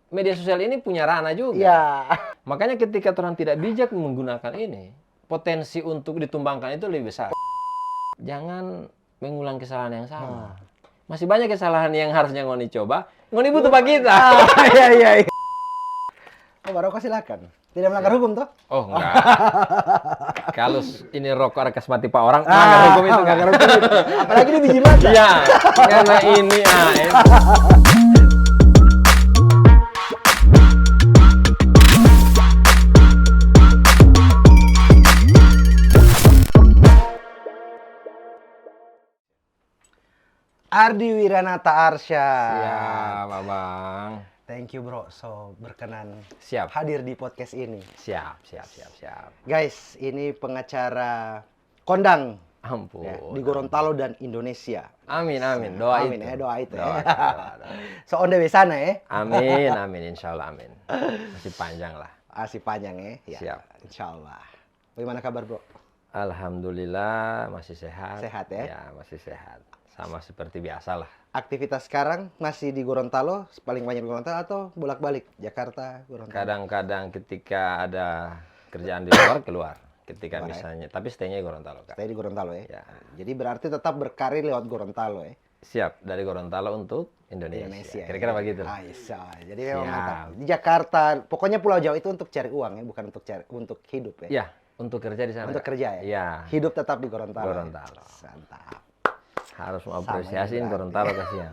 media sosial ini punya ranah juga. Iya. Makanya ketika orang tidak bijak menggunakan ini, potensi untuk ditumbangkan itu lebih besar. Jangan mengulang kesalahan yang sama. Masih banyak kesalahan yang harusnya Ngoni coba. Ngoni butuh Pak kita. Iya. Oh, Barokah silakan. Tidak melanggar hukum toh? Oh, enggak. Kalau ini rokok rekas mati Pak orang, melanggar hukum itu enggak. Melanggar hukum itu. Apalagi di biji mata. Iya, karena ini Ardi Wiranata Arsyad. Siap, Abang. Thank you bro, so berkenan Siap. hadir di podcast ini. Siap. Guys, ini pengacara kondang Ampun. ya, di Gorontalo dan Indonesia. Amin. Doa Amin itu. ya, doa itu Doa. So on the way sana ya. Amin. Insya Allah amin. Masih panjang lah. Masih panjang ya. Siap. Insya Allah. Bagaimana kabar bro? Alhamdulillah masih sehat. Sehat ya? Ya, masih sehat. Sama seperti biasa lah. Aktivitas sekarang masih di Gorontalo, paling banyak di Gorontalo atau bolak-balik Jakarta, Gorontalo? Kadang-kadang ketika ada kerjaan di luar, keluar. Ketika Keluar, misalnya, tapi stay-nya di Gorontalo, Kak. Stay di Gorontalo ya? Ya. Jadi berarti tetap berkarir lewat Gorontalo ya? Siap, dari Gorontalo untuk Indonesia. Kira-kira ya. begitu. Bisa. Jadi memang Siap. mantap. Di Jakarta, pokoknya Pulau Jawa itu untuk cari uang ya, bukan untuk hidup ya? Ya, untuk kerja di sana. Untuk Kak. kerja ya? Iya. Hidup tetap di Gorontalo. Gorontalo. Mantap. Harus mengapresiasiin Gorontalo kasihan.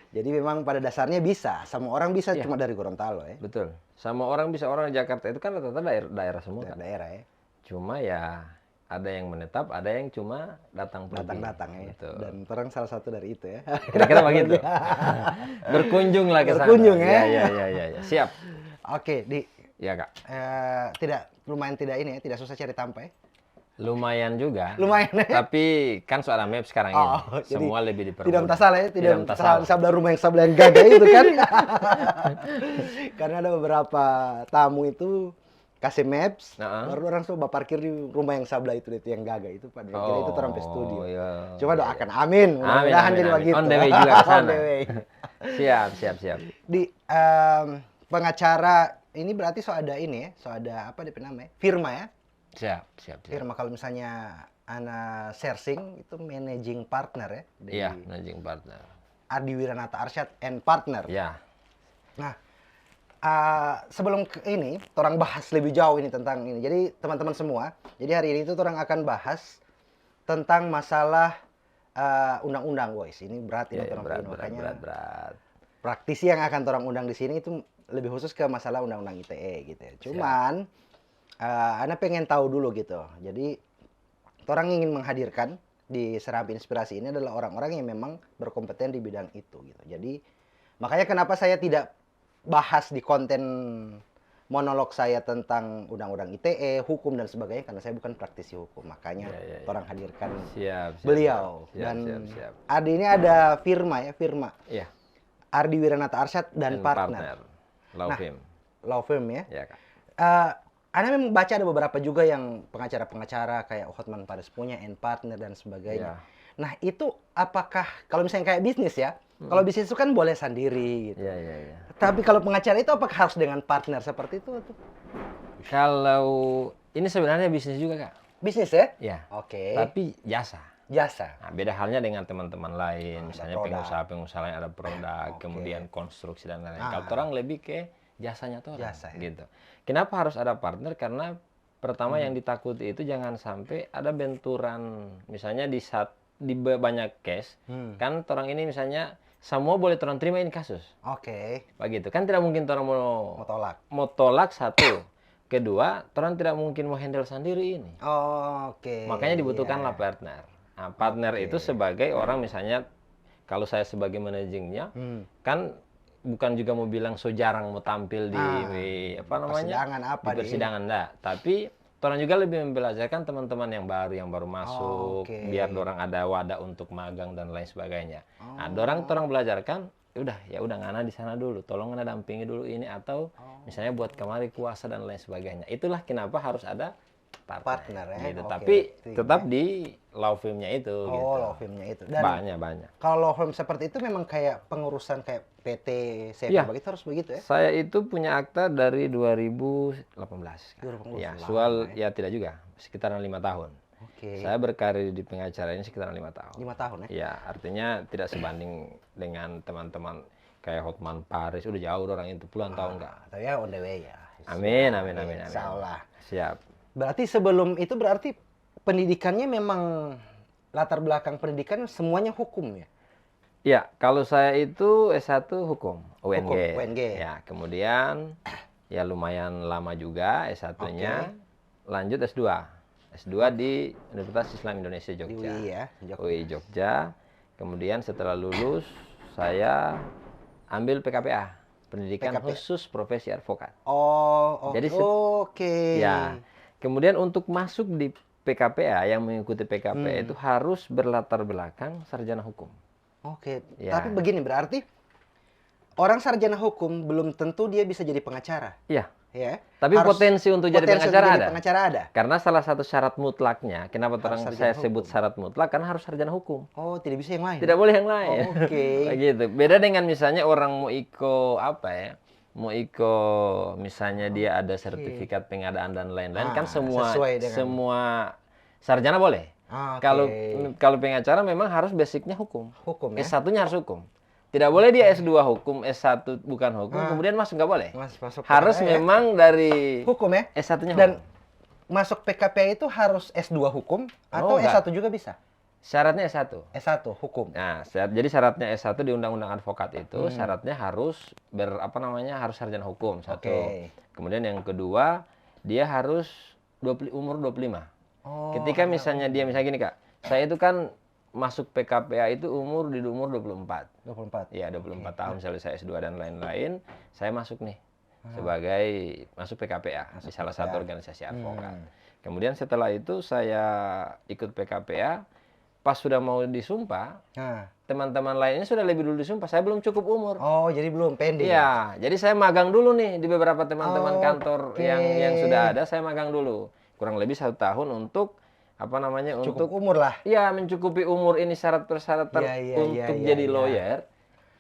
Jadi memang pada dasarnya bisa, sama orang bisa Iya. cuma dari Gorontalo ya. Betul. Sama orang bisa, orang di Jakarta itu kan rata-rata daerah semua kan. Daerah ya. Cuma ya ada yang menetap, ada yang cuma datang pergi. Datang ya. Betul. Dan terang salah satu dari itu ya. Kira-kira begitu. Berkunjung lah ke sana. Berkunjung ya. Iya. Siap. Oke, Iya, Kak. lumayan tidak ini ya, tidak susah cari tampa ya. Lumayan juga. Lumayan ya. Tapi kan soal map sekarang ini. Jadi Semua lebih dipermudah. tidak entah salah ya, tidak entah salah sebelah rumah yang sebelah yang gagah itu kan. Karena ada beberapa tamu itu kasih maps, baru orang coba parkir di rumah yang sebelah itu yang gagah itu pada kira itu sampai studio. Iya. Coba doakan, amin. Mudah-mudahan jadi begitu. On the way juga ke sana. On the way. Siap. Di pengacara ini berarti so ada ini ya, so ada apa namanya? Firma ya. Siap. Firma kalau misalnya Ana Sersing itu managing partner ya. Iya, managing partner. Ardi Wiranata Arsyad and partner. Ya. Nah, sebelum ini, orang bahas lebih jauh ini tentang ini. Jadi teman-teman semua, jadi hari ini itu orang akan bahas tentang masalah undang-undang, guys. Ini berat ini Berat. Praktisi yang akan orang undang di sini itu lebih khusus ke masalah undang-undang ITE gitu ya. Cuman Ana pengen tahu dulu gitu. Jadi orang ingin menghadirkan di Serambi Inspirasi ini adalah orang-orang yang memang berkompeten di bidang itu gitu. Jadi makanya kenapa saya tidak bahas di konten monolog saya tentang undang-undang ITE, hukum dan sebagainya karena saya bukan praktisi hukum. Makanya orang hadirkan beliau. Siap. Ardi ini ada firma. Iya. Ardi Wiranata Arsyad dan partner. Law firm ya. Iya, Kak. Anda memang baca ada beberapa juga yang pengacara-pengacara kayak Hotman Paris punya, and partner dan sebagainya. Nah itu apakah kalau misalnya kayak bisnis ya, kalau bisnis itu kan boleh sendiri gitu. Iya. Tapi kalau pengacara itu apakah harus dengan partner seperti itu? Kalau ini sebenarnya bisnis juga, Kak. Bisnis ya? Iya. Oke. Tapi jasa. Nah, beda halnya dengan teman-teman lain, misalnya produk. pengusaha lain ada produk, kemudian konstruksi dan lain-lain. Kalau orang lebih ke jasanya tuh gitu. Kenapa harus ada partner? Karena pertama yang ditakuti itu jangan sampai ada benturan, misalnya di banyak case, kan orang ini misalnya semua boleh orang terima ini kasus. Oke. Begitu kan tidak mungkin orang mau tolak satu. Kedua, orang tidak mungkin mau handle sendiri ini. Oke. Makanya dibutuhkanlah partner. Nah, partner itu sebagai orang misalnya kalau saya sebagai managingnya kan bukan juga mau bilang so jarang mau tampil di persidangan enggak, tapi orang juga lebih membelajarkan teman-teman yang baru masuk biar orang ada wadah untuk magang dan lain sebagainya. Nah, orang belajarkan ya udah ngana di sana dulu, tolong ngana dampingi dulu ini atau misalnya buat kemari kuasa dan lain sebagainya. Itulah kenapa harus ada partner ya. Gitu. Oke, Tapi berarti tetap ya. di law firm-nya itu Oh, gitu. law firm-nya itu. Dan Banyak. kalau law firm seperti itu memang kayak pengurusan kayak PT, CV Iya. begitu harus begitu ya? Saya itu punya akta dari 2018. Kak. 2018, Ya, lama soal ya. ya tidak juga, sekitaran 5 tahun. Oke. Saya berkarir di pengacara ini sekitaran 5 tahun. 5 tahun ya? Ya, artinya tidak sebanding dengan teman-teman kayak Hotman Paris, udah jauh orang itu puluhan tahun enggak. Tapi ya on the way ya. Amin. Insya Allah. Siap. Berarti sebelum itu berarti pendidikannya memang latar belakang pendidikan semuanya hukum ya? Ya, kalau saya itu S1 hukum, UNG. UNG. Ya, kemudian ya lumayan lama juga S1-nya. Lanjut S2. S2 di Universitas Islam Indonesia Di Jogja. UI ya? UI Jogja. Kemudian setelah lulus saya ambil PKPA, pendidikan PKPA. khusus profesi advokat. Oh, oke. Jadi ya. Kemudian untuk masuk di PKPA yang mengikuti PKPA itu harus berlatar belakang sarjana hukum. Oke. Ya. Tapi begini berarti orang sarjana hukum belum tentu dia bisa jadi pengacara. Iya. Ya. Tapi potensi untuk jadi pengacara ada. Karena salah satu syarat mutlaknya, kenapa saya sebut syarat mutlak, karena harus sarjana hukum. Oh, tidak bisa yang lain? Tidak boleh yang lain. Oh, oke. Begitu. Beda dengan misalnya orang mau misalnya dia ada sertifikat pengadaan dan lain-lain, kan semua sarjana boleh. Kalau pengacara memang harus basicnya hukum. Hukum ya? S1-nya harus hukum. Tidak boleh dia S2 hukum, S1 bukan hukum, kemudian masuk nggak boleh. Harus memang dari hukum ya? S1-nya hukum. Dan masuk PKPA itu harus S2 hukum atau S1 juga bisa? Syaratnya S1. S1 hukum. Nah, jadi syaratnya S1 di Undang-Undang Advokat itu syaratnya harus harus sarjana hukum satu. Kemudian yang kedua, dia harus umur 25. Ketika misalnya gini Kak, saya itu kan masuk PKPA itu umur 24. 24. Ya, 24 tahun selesai S2 dan lain-lain, saya masuk nih sebagai masuk PKPA di salah satu organisasi advokat. Kemudian setelah itu saya ikut PKPA, pas sudah mau disumpah, teman-teman lainnya sudah lebih dulu disumpah, saya belum cukup umur. Oh, jadi belum pending. Iya, jadi saya magang dulu nih di beberapa teman-teman kantor yang sudah ada, saya magang dulu. Kurang lebih 1 tahun untuk cukup umur lah. Iya, mencukupi umur ini syarat persyaratan untuk jadi lawyer.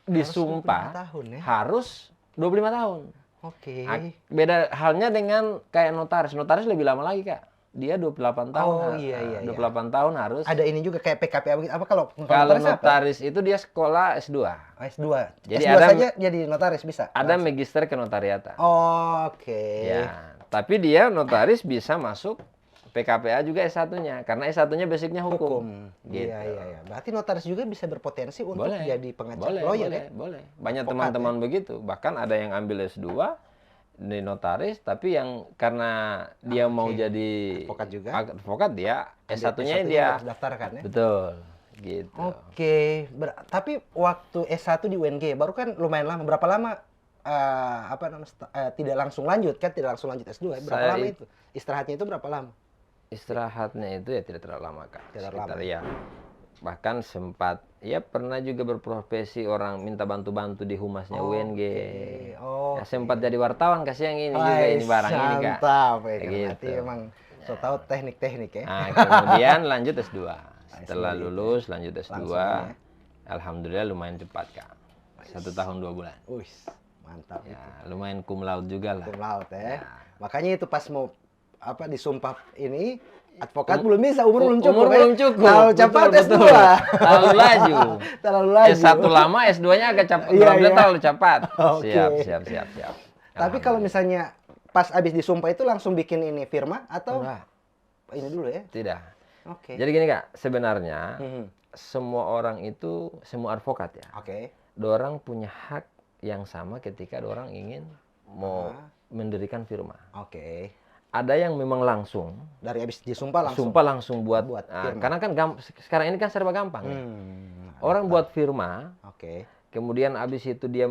Disumpah harus 25 tahun. Oke. Beda halnya dengan kayak notaris. Notaris lebih lama lagi, Kak. Dia 28 tahun. Oh, iya. 28 tahun harus. Ada ini juga kayak PKPA begitu. Apa kalau notaris itu dia sekolah S2. S2. Jadi S2 saja jadi notaris bisa. Ada magister kenotariatan. Oh, oke. Ya, tapi dia notaris bisa masuk PKPA juga S1-nya, karena S1-nya basicnya hukum. Gitu. Iya. Berarti notaris juga bisa berpotensi untuk jadi pengacara lawyer ya? Boleh. Banyak teman-teman begitu. Bahkan ada yang ambil S2 di notaris, tapi yang karena dia mau jadi advokat dia S1-nya dia harus daftarkan ya? Betul. Gitu. Oke. Tapi waktu S1 di UNG baru kan lumayan lama. Berapa lama tidak langsung lanjut S2? Berapa lama itu? Istirahatnya itu berapa lama? Istirahatnya itu ya tidak terlalu lama, Kak. Tidak lama. Ya. Bahkan sempat pernah juga berprofesi orang minta bantu-bantu di humasnya UNG. Ya, sempat jadi wartawan kasih yang ini juga ini barang ini, Kak. Mantap ya. Berarti emang so tahu teknik-teknik ya. Nah, kemudian lanjut S2. Setelah lulus lanjut S2. Alhamdulillah lumayan cepat, Kak. 1 tahun 2 bulan. Mantap. Ya, lumayan cum laude juga lah. Cum laude ya. Makanya itu pas mau disumpah ini advokat belum bisa, umur belum cukup. Terlalu cepat S2. Terlalu laju. S1 lama, S2-nya agak cepat. Terlalu cepat. Siap. Tapi kalau misalnya pas abis disumpah itu langsung bikin ini firma atau ini dulu ya? Tidak. Jadi gini, Kak, sebenarnya semua orang itu, semua advokat ya. Dorang punya hak yang sama ketika dorang ingin mau mendirikan firma. Ada yang memang langsung dari habis disumpah langsung buat karena kan sekarang ini kan serba gampang. Orang buat firma. Kemudian habis itu dia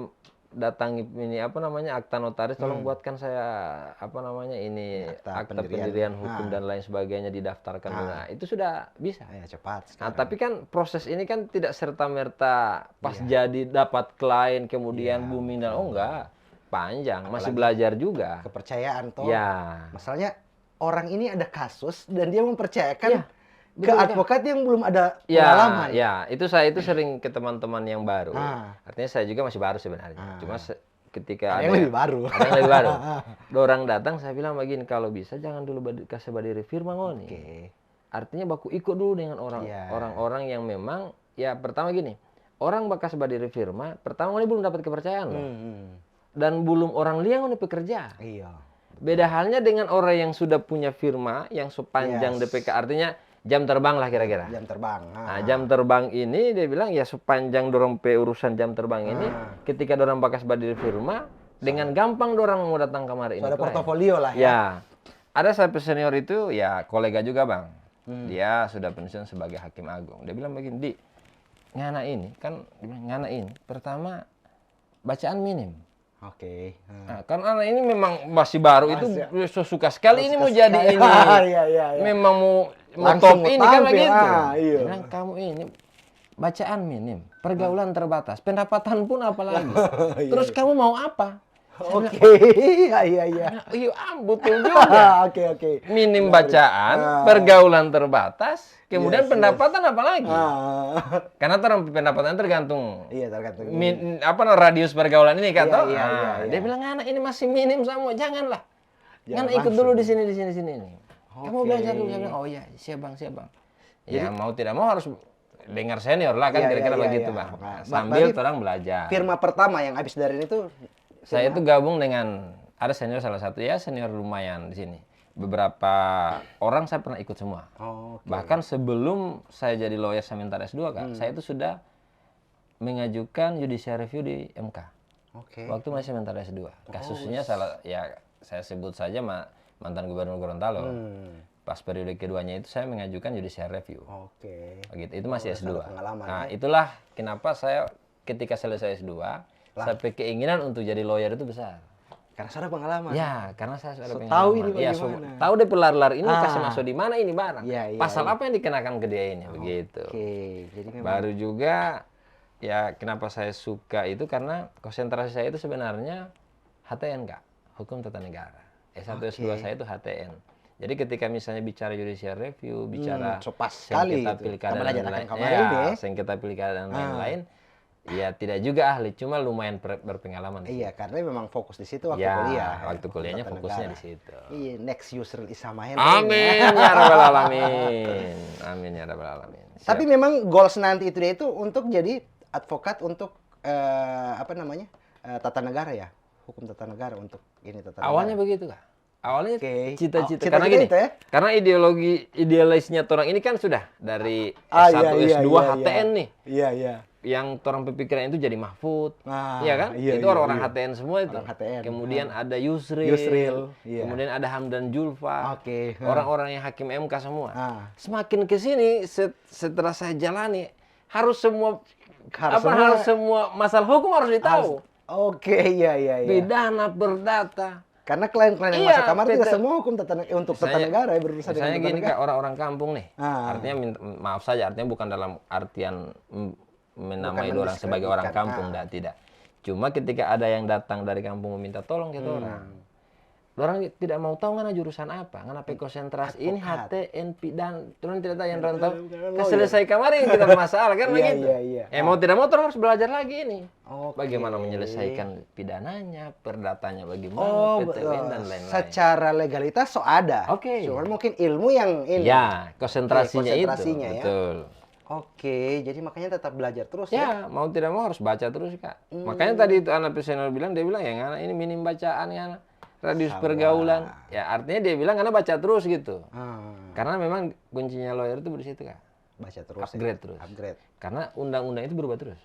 datangi ini akta notaris, tolong buatkan saya akta pendirian hukum dan lain sebagainya didaftarkan. Nah, itu sudah bisa. Cepat. Nah, tapi kan proses ini kan tidak serta-merta pas jadi dapat klien kemudian booming dan enggak. Panjang, masih belajar juga. Kepercayaan toh. Ya. Masalahnya orang ini ada kasus dan dia mempercayakan Iya, ke betul, advokat yang belum ada ya, pengalaman. ya, itu saya itu sering ke teman-teman yang baru. Ah. Artinya saya juga masih baru sebenarnya. Cuma ketika Ada yang lebih baru. ada yang lebih baru. Orang datang saya bilang begini, kalau bisa jangan dulu kasih badiri firma ngoni. Oke. Artinya baku ikut dulu dengan Iya. orang-orang yang memang ya pertama gini, orang bakas badiri firma, pertama ngoni belum dapat kepercayaan loh. Dan belum orang liang ngoni pekerja. Iya. Beda halnya dengan orang yang sudah punya firma yang sepanjang DPK, artinya jam terbang lah kira-kira. Jam terbang. Nah, jam terbang ini dia bilang ya sepanjang dorong urusan jam terbang ini, ketika dorang bakas badiri firma, dengan gampang dorang mau datang kamar ini. Ada portofolio lah ya. Ya, ada satu senior itu ya kolega juga bang, dia sudah pensiun sebagai hakim agung. Dia bilang begini, Di, ngana ini kan, ngana ini pertama bacaan minim. Oke. Nah, kan anak ini memang masih baru itu suka sekali ini mau Suka jadi sekali. ini. Iya. Memang mau Langsung top ini mau kan tampil. begitu. Iya. Dia bilang kamu ini bacaan minim, pergaulan terbatas, pendapatan pun apalagi. Terus kamu mau apa? Oke. Iya. Iya, betul juga. Oke. Minim bacaan, pergaulan terbatas, kemudian pendapatan apalagi? Karena pendapatan tergantung. Iya, tergantung. Radius pergaulan ini kata. Iya. Dia bilang anak ini masih minim semua, janganlah. Jangan ikut dulu di sini ini. Kamu belajar dulu. Saya bilang, oh iya, siap bang. Ya mau tidak mau harus dengar senior lah kan kira-kira begitu bang. Sambil orang belajar. Firma pertama yang habis dari itu saya itu gabung dengan ada senior salah satu ya, senior lumayan di sini. Beberapa orang saya pernah ikut semua. Bahkan sebelum saya jadi lawyer sementara S2 Kak, saya itu sudah mengajukan judicial review di MK. Waktu masih sementara S2. Kasusnya saya sebut saja mantan gubernur Gorontalo. Pas periode keduanya itu saya mengajukan judicial review. Begitu. Itu masih S2. Nah, itulah kenapa saya ketika selesai S2 sampai keinginan untuk jadi lawyer itu besar. Karena saya ada pengalaman. Ya, karena saya sudah pengalaman. Tahu ini bagaimana. Tahu deh pelar-pelar ini kasih masuk di mana ini barang. Pasal apa yang dikenakan ke dia ini begitu. Jadi memang baru juga ya kenapa saya suka itu karena konsentrasi saya itu sebenarnya HTN Kak, Hukum Tata Negara. S1 S2 saya itu HTN. Jadi ketika misalnya bicara judicial review, bicara sengketa pilkada dan lain-lain, sengketa pilkada dan lain-lain, ya tidak juga ahli, cuma lumayan berpengalaman. Iya, karena memang fokus di situ waktu kuliah. Waktu kuliahnya fokusnya di situ. Iya, next Yusril Isamahen. Amin ya rabbal alamin. Amin ya rabbal alamin. Tapi memang goals nanti itu untuk jadi advokat untuk tata negara ya, hukum tata negara untuk ini tata negara. Awalnya begitu Kak. Awalnya cita-cita karena gini, karena idealisnya orang ini kan sudah dari S1 S2 HTN nih. Iya. Yang orang pemikiran itu jadi Mahfud, iya kan? Itu orang-orang HTN semua itu. Kemudian ada Yusril, kemudian ada Hamdan Julfa, orang-orang yang hakim MK semua. Semakin ke sini setelah saya jalani, harus semua masalah hukum harus ditahu. Iya. Pidana, perdata. Karena klien-klien yang masuk kamar tidak semua hukum untuk tata negara ya berurusan dengan tata negara. Misalnya gini Kak, orang-orang kampung nih, artinya maaf saja, artinya bukan dalam artian menamai orang sebagai orang kampung, tidak. Cuma ketika ada yang datang dari kampung meminta tolong ke orang tidak mau tahu ngana jurusan apa, ngana konsentrasi ini HTN dan orang tidak tahu yang orang tahu. Selesai kemarin kita masalah kan begitu. Mau tidak mau orang harus belajar lagi ini. Bagaimana menyelesaikan pidananya, perdatanya bagaimana, PTWN dan lain-lain. Secara legalitas ada. Cuma mungkin ilmu yang ini. Ya, konsentrasinya itu. Ya. Betul. Jadi makanya tetap belajar terus ya. Mau tidak mau harus baca terus Kak. Makanya tadi itu anak senior bilang, dia bilang ya ngana ini minim bacaan ya. Radius pergaulan, ya artinya dia bilang karena baca terus gitu. Karena memang kuncinya lawyer itu di situ Kak. Baca terus. Upgrade terus. Karena undang-undang itu berubah terus.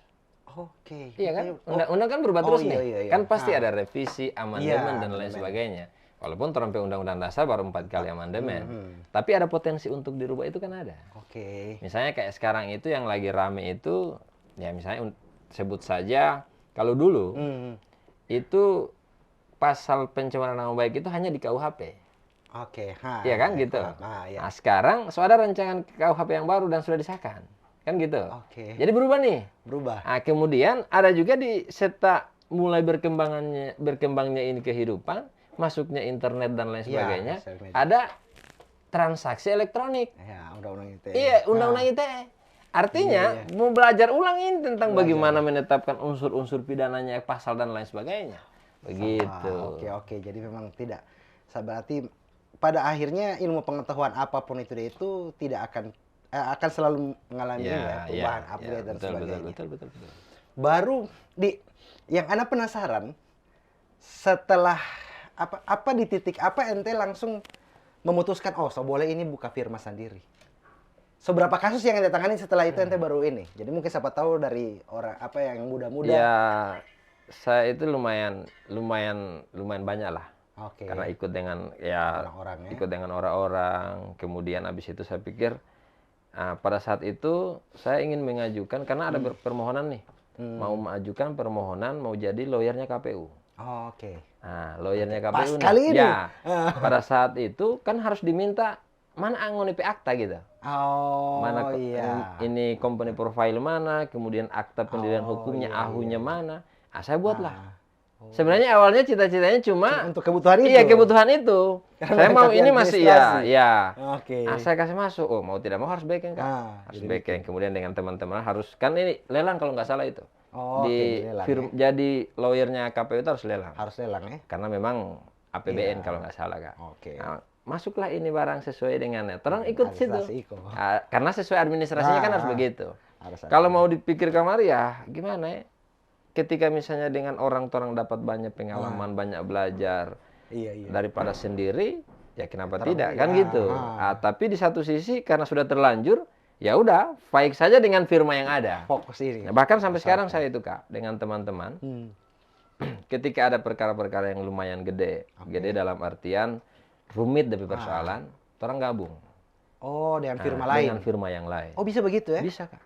Iya kan? Undang-undang kan berubah terus nih. Iya. Kan pasti ada revisi, amandemen dan lain sebagainya. Walaupun sampai undang-undang dasar baru 4 kali amandemen. Tapi ada potensi untuk dirubah itu kan ada. Misalnya kayak sekarang itu yang lagi rame itu, ya misalnya sebut saja kalau dulu itu pasal pencemaran nama baik itu hanya di KUHP. Iya kan gitu. Nah, sekarang ada rancangan KUHP yang baru dan sudah disahkan. Kan gitu. Jadi berubah nih. Nah, kemudian ada juga di mulai berkembangnya ini kehidupan, masuknya internet dan lain sebagainya. Ada transaksi elektronik. Ya, undang-undang ITE. Iya, undang-undang ITE. Artinya mau belajar ulang ini tentang bagaimana menetapkan unsur-unsur pidananya, pasal dan lain sebagainya. Begitu. Oke. Jadi memang tidak. Berarti pada akhirnya ilmu pengetahuan apapun itu tidak akan selalu mengalami perubahan, upgrade dan sebagainya. Betul. Baru yang Ana penasaran, setelah apa di titik apa ente langsung memutuskan boleh ini buka firma sendiri. Seberapa kasus yang ente tangani setelah itu ente baru ini? Jadi mungkin siapa tahu dari orang yang muda-muda. Ya, saya itu lumayan banyak lah. Oke. Karena ikut dengan orang-orang, ikut dengan orang-orang. Kemudian habis itu saya pikir pada saat itu saya ingin mengajukan karena ada permohonan nih. Mau mengajukan permohonan mau jadi lawyernya KPU. Oke. Nah, lawyernya KPU pas kali ini. Ya, pada saat itu kan harus diminta mana ngonipi akta gitu. Mana ini company profile mana, kemudian akta pendirian hukumnya, ahunya mana. Saya buatlah. Sebenarnya awalnya cita-citanya cuma untuk kebutuhan itu. Iya, kebutuhan itu. Saya mau ini masih Oke. Saya kasih masuk. Mau tidak mau harus backing kan. Harus backing. Kemudian dengan teman-teman harus kan ini lelang kalau nggak salah itu. Jadi lawyernya KPU itu harus lelang. Harus lelang ya. Karena memang APBN kalau nggak salah kan. Oke. Nah, masuklah ini barang sesuai dengannya. Terang ikut situ. Karena sesuai administrasinya kan harus begitu. Kalau mau dipikir kamar ya gimana ya? Ketika misalnya dengan orang dapat banyak pengalaman, banyak belajar daripada sendiri, ya kenapa tidak kan gitu. Tapi di satu sisi karena sudah terlanjur, ya udah baik saja dengan firma yang ada. Fokus ini. Nah, bahkan sampai sekarang saya itu Kak dengan teman-teman, ketika ada perkara-perkara yang lumayan gede dalam artian rumit dari persoalan, orang gabung. Dengan firma lain. Dengan firma yang lain. Bisa begitu ya? Bisa Kak.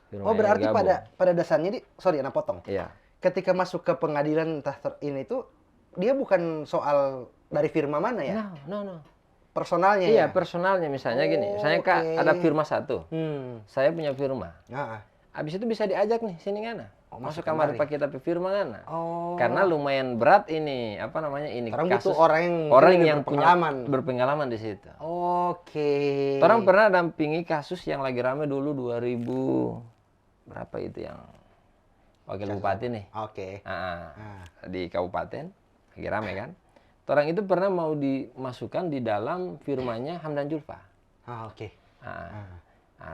Berarti pada dasarnya sorry Ana potong. Iya. Ketika masuk ke pengadilan ini itu dia bukan soal dari firma mana ya? No. Personalnya. Iya, personalnya misalnya gini. Misalnya Kak ada firma satu. Saya punya firma. Habis itu bisa diajak nih sini ngana. Masuk kamar pakai tapi firma ngana. Karena lumayan berat ini, ini kasus orang yang punya berpengalaman di situ. Oke. Orang pernah dampingi kasus yang lagi rame dulu 2000 berapa itu yang wakil bupati nih. Di kabupaten lagi rame kan. Orang itu pernah mau dimasukkan di dalam firmanya Hamdan Julfa.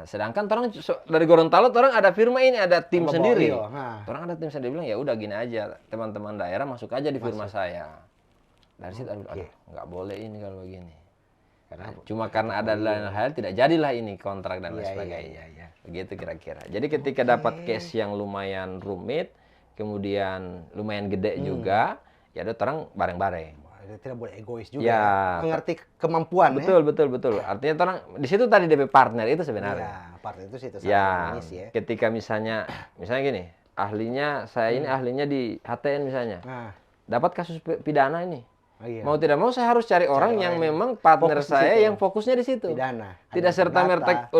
Sedangkan orang dari Gorontalo orang ada firma ini, ada tim sendiri. Orang ada tim sendiri bilang ya udah gini aja, teman-teman daerah masuk aja di firma saya. Dari situ nggak boleh ini kalau begini. Karena ada lain hal tidak jadilah ini kontrak dan lain sebagainya. Begitu kira-kira. Jadi ketika dapat case yang lumayan rumit, kemudian lumayan gede juga, ya ada orang bareng-bareng. Tidak boleh egois juga. Ya. Mengerti kemampuan. Betul. Artinya orang di situ tadi DP partner itu sebenarnya. Partner itu situ. Ketika misalnya gini, ahlinya saya ini ahlinya di HTN misalnya. Dapat kasus pidana ini. Mau tidak mau saya harus cari orang yang memang partner saya yang fokusnya di situ. Pidana. Tidak serta-merta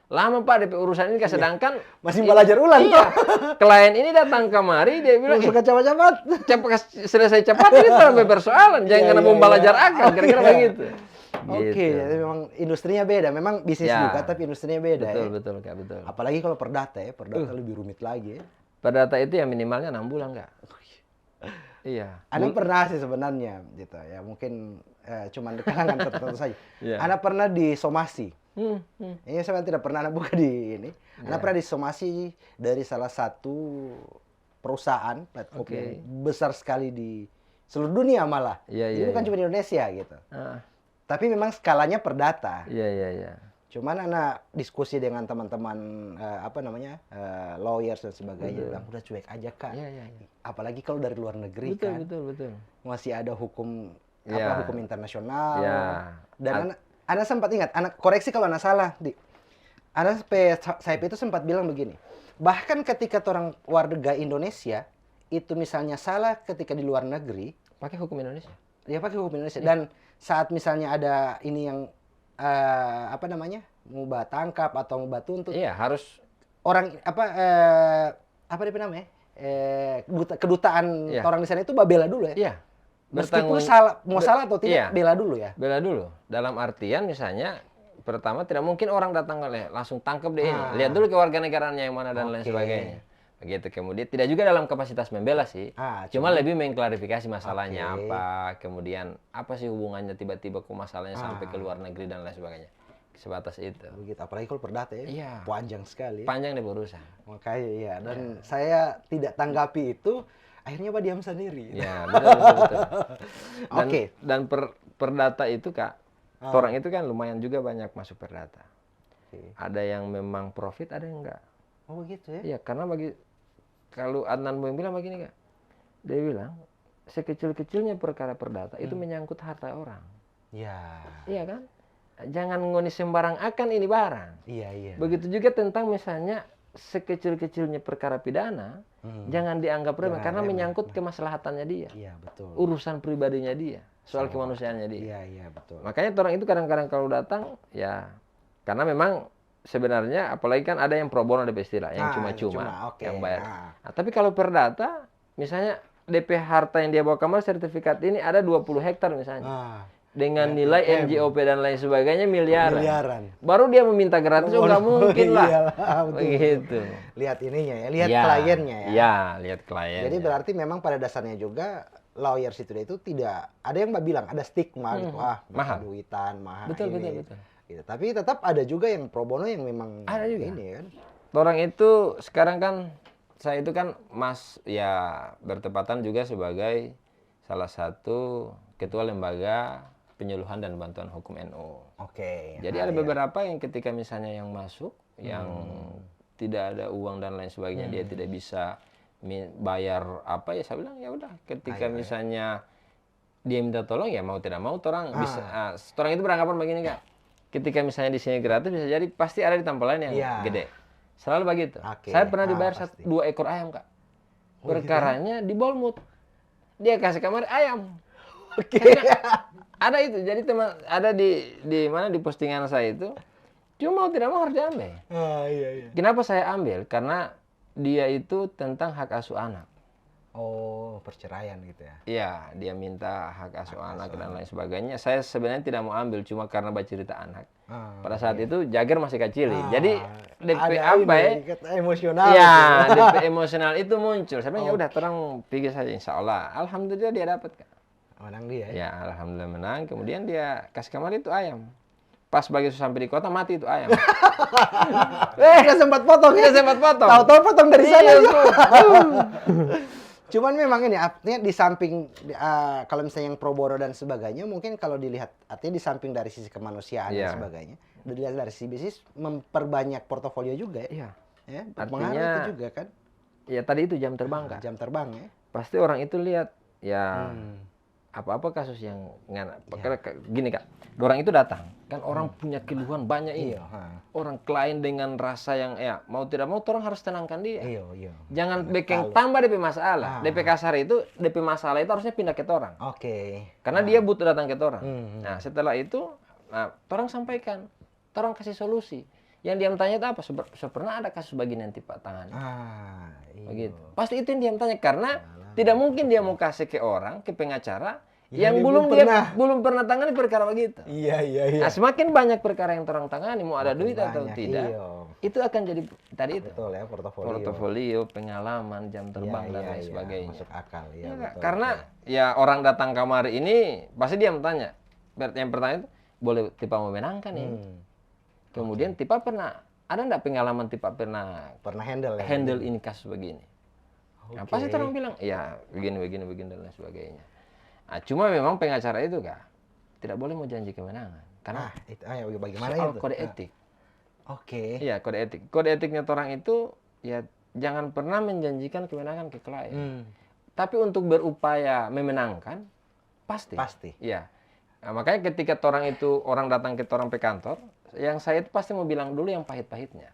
lama Pak DP urusan ini sedangkan masih belajar ulang tuh. Klien ini datang kemari dia bilang suka cepat-cepat. Selesai cepat ini sampai persoalan jangan mau belajar akal kira-kira begitu. Oke, jadi memang industrinya beda. Memang bisnis juga tapi industrinya beda. Betul Kak, betul. Apalagi kalau perdata lebih rumit lagi. Perdata itu ya minimalnya 6 bulan Kak. Iya. Ana pernah sih sebenarnya gitu ya. Mungkin cuman di kalangan tertentu saja. Ana pernah disomasi. Ini saya tidak pernah buka di ini. Ana pernah disomasi dari salah satu perusahaan platform yang besar sekali di seluruh dunia malah. Jadi bukan cuma di Indonesia gitu. Tapi memang skalanya perdata. Iya. Cuman Ana diskusi dengan teman-teman lawyers dan sebagainya, bilang udah cuek aja Kak. Apalagi kalau dari luar negeri kan. Betul. Masih ada hukum hukum internasional. Dan Ana sempat ingat, Ana koreksi kalau Ana salah, saya itu sempat bilang begini. Bahkan ketika orang warga Indonesia itu misalnya salah ketika di luar negeri, pakai hukum Indonesia. Ya pakai hukum Indonesia. Dan saat misalnya ada ini yang mau tangkap atau mau tuntut. Iya, harus orang kedutaan orang di sana itu babela dulu ya. Iya. Meskipun salah, mau salah atau tidak, bela dulu ya. Bela dulu. Dalam artian misalnya pertama tidak mungkin orang datang langsung tangkap dia ini. Lihat dulu kewarganegaraannya yang mana dan lain sebagainya. Begitu. Kemudian tidak juga dalam kapasitas membela sih. Cuma lebih mengklarifikasi masalahnya apa, kemudian apa sih hubungannya tiba-tiba kok masalahnya sampai ke luar negeri dan lain sebagainya. Sebatas itu. Begitu. Apalagi kalau perdata ya. Iya. Panjang sekali. Panjang deh berusaha. Makanya iya. Dan saya tidak tanggapi itu. Akhirnya Pak diam sendiri. Ya, betul. Dan perdata itu Kak, orang itu kan lumayan juga banyak masuk perdata. Ada yang memang profit, ada yang enggak. Oh begitu ya? Iya, karena kalau Adnan Boeing bilang begini Kak, dia bilang sekecil-kecilnya perkara perdata itu menyangkut harta orang. Iya. Iya kan? Jangan ngoni sembarang akan ini barang. Iya. Begitu juga tentang misalnya sekecil-kecilnya perkara pidana, jangan dianggap remeh karena menyangkut kemaslahatannya dia. Iya, betul. Urusan pribadinya dia, soal kemanusiaannya dia. Iya, betul. Makanya orang itu kadang-kadang kalau datang, ya karena memang sebenarnya apalagi kan ada yang pro bono DP istilah, yang cuma-cuma, yang bayar. Nah, tapi kalau perdata, misalnya DP harta yang dia bawa kemarin sertifikat ini ada 20 hektar misalnya. Dengan nilai NJOP dan lain sebagainya miliaran. Baru dia meminta gratis, nggak mungkin lah. Begitu. Lihat ininya ya, lihat kliennya ya. Iya, lihat klien. Jadi berarti memang pada dasarnya juga lawyers itu tidak ada yang bilang ada stigma gitu, mahal duitan, mahal betul. Gitu. Tapi tetap ada juga yang pro bono yang memang ada juga. Ini kan. Orang itu sekarang kan saya itu kan bertepatan juga sebagai salah satu ketua lembaga penyuluhan dan bantuan hukum NU. Jadi ada beberapa yang ketika misalnya yang masuk, yang tidak ada uang dan lain sebagainya, dia tidak bisa bayar apa ya, saya bilang ya udah. Ketika misalnya dia minta tolong ya mau tidak mau orang bisa. Orang itu beranggapan begini Kak. Ketika misalnya di sini gratis bisa jadi pasti ada di tempat lain yang gede. Selalu begitu. Saya pernah dibayar 2 ekor ayam Kak. Perkaranya di Bolmut. Dia kasih kamar ayam. Ada itu, jadi teman ada di mana di postingan saya itu, cuma mau tidak mau harus diambil. Iya. Kenapa saya ambil? Karena dia itu tentang hak asuh anak. Oh, perceraian gitu ya? Iya, dia minta hak asuh anak dan lain sebagainya. Saya sebenarnya tidak mau ambil cuma karena baca cerita anak. Pada saat itu Jagger masih kecil, jadi DP apa ya? Emosional. Ya, DP emosional itu muncul. Saya bilang ya udah, terang pikir saja, insya Allah. Alhamdulillah dia dapat Kak. Menang dia ya? Ya, alhamdulillah menang. Kemudian dia kasih kamar itu ayam. Pas begitu sampai di kota mati itu ayam. Nggak sempat potong. Tahu-tahu potong dari sana. Cuman memang ini artinya di samping kalau misalnya yang pro bono dan sebagainya, mungkin kalau dilihat artinya di samping dari sisi kemanusiaan dan sebagainya, dilihat dari sisi bisnis memperbanyak portofolio juga ya. Ya, artinya itu juga kan. Ya tadi itu jam terbang Kak. Jam terbang ya. Pasti orang itu lihat ya apa-apa kasus yang gini Kak. Orang itu datang, kan orang punya keluhan banyak ini. Orang klien dengan rasa yang mau tidak mau orang harus tenangkan dia. Jangan bikin tambah DP masalah. DP kasar itu, DP masalah itu harusnya pindah ke orang. Karena dia butuh datang ke orang. Nah, setelah itu orang sampaikan, orang kasih solusi. Yang dia tanya itu apa? Pernah ada kasus begini nanti Pak tangani. Begitu. Pasti itu yang dia tanya karena tidak mungkin dia mau kasih ke orang, ke pengacara yang belum pernah tangani perkara begitu. Iya. Nah, semakin banyak perkara yang terang tangani, mau ada duit atau tidak, itu akan jadi tadi itu. Betul ya, portofolio, pengalaman, jam terbang dan lain sebagainya. Masuk akal ya. Betul, karena ya orang datang kamar ini pasti dia bertanya. Yang pertama itu boleh Tipa memenangkan ini. Kemudian Tipa ada enggak pengalaman Tipa pernah handle ini kasus begini? Nah, pasti orang bilang, ya begini dan lain sebagainya. Nah, cuma memang pengacara itu Kak, tidak boleh mau janji kemenangan. Karena bagaimana soal itu? Kode etik. Iya, kode etik. Kode etiknya orang itu, ya jangan pernah menjanjikan kemenangan ke klien. Tapi untuk berupaya memenangkan, pasti. Iya. Nah, makanya ketika orang datang ke orang pe kantor, yang saya itu pasti mau bilang dulu yang pahit-pahitnya.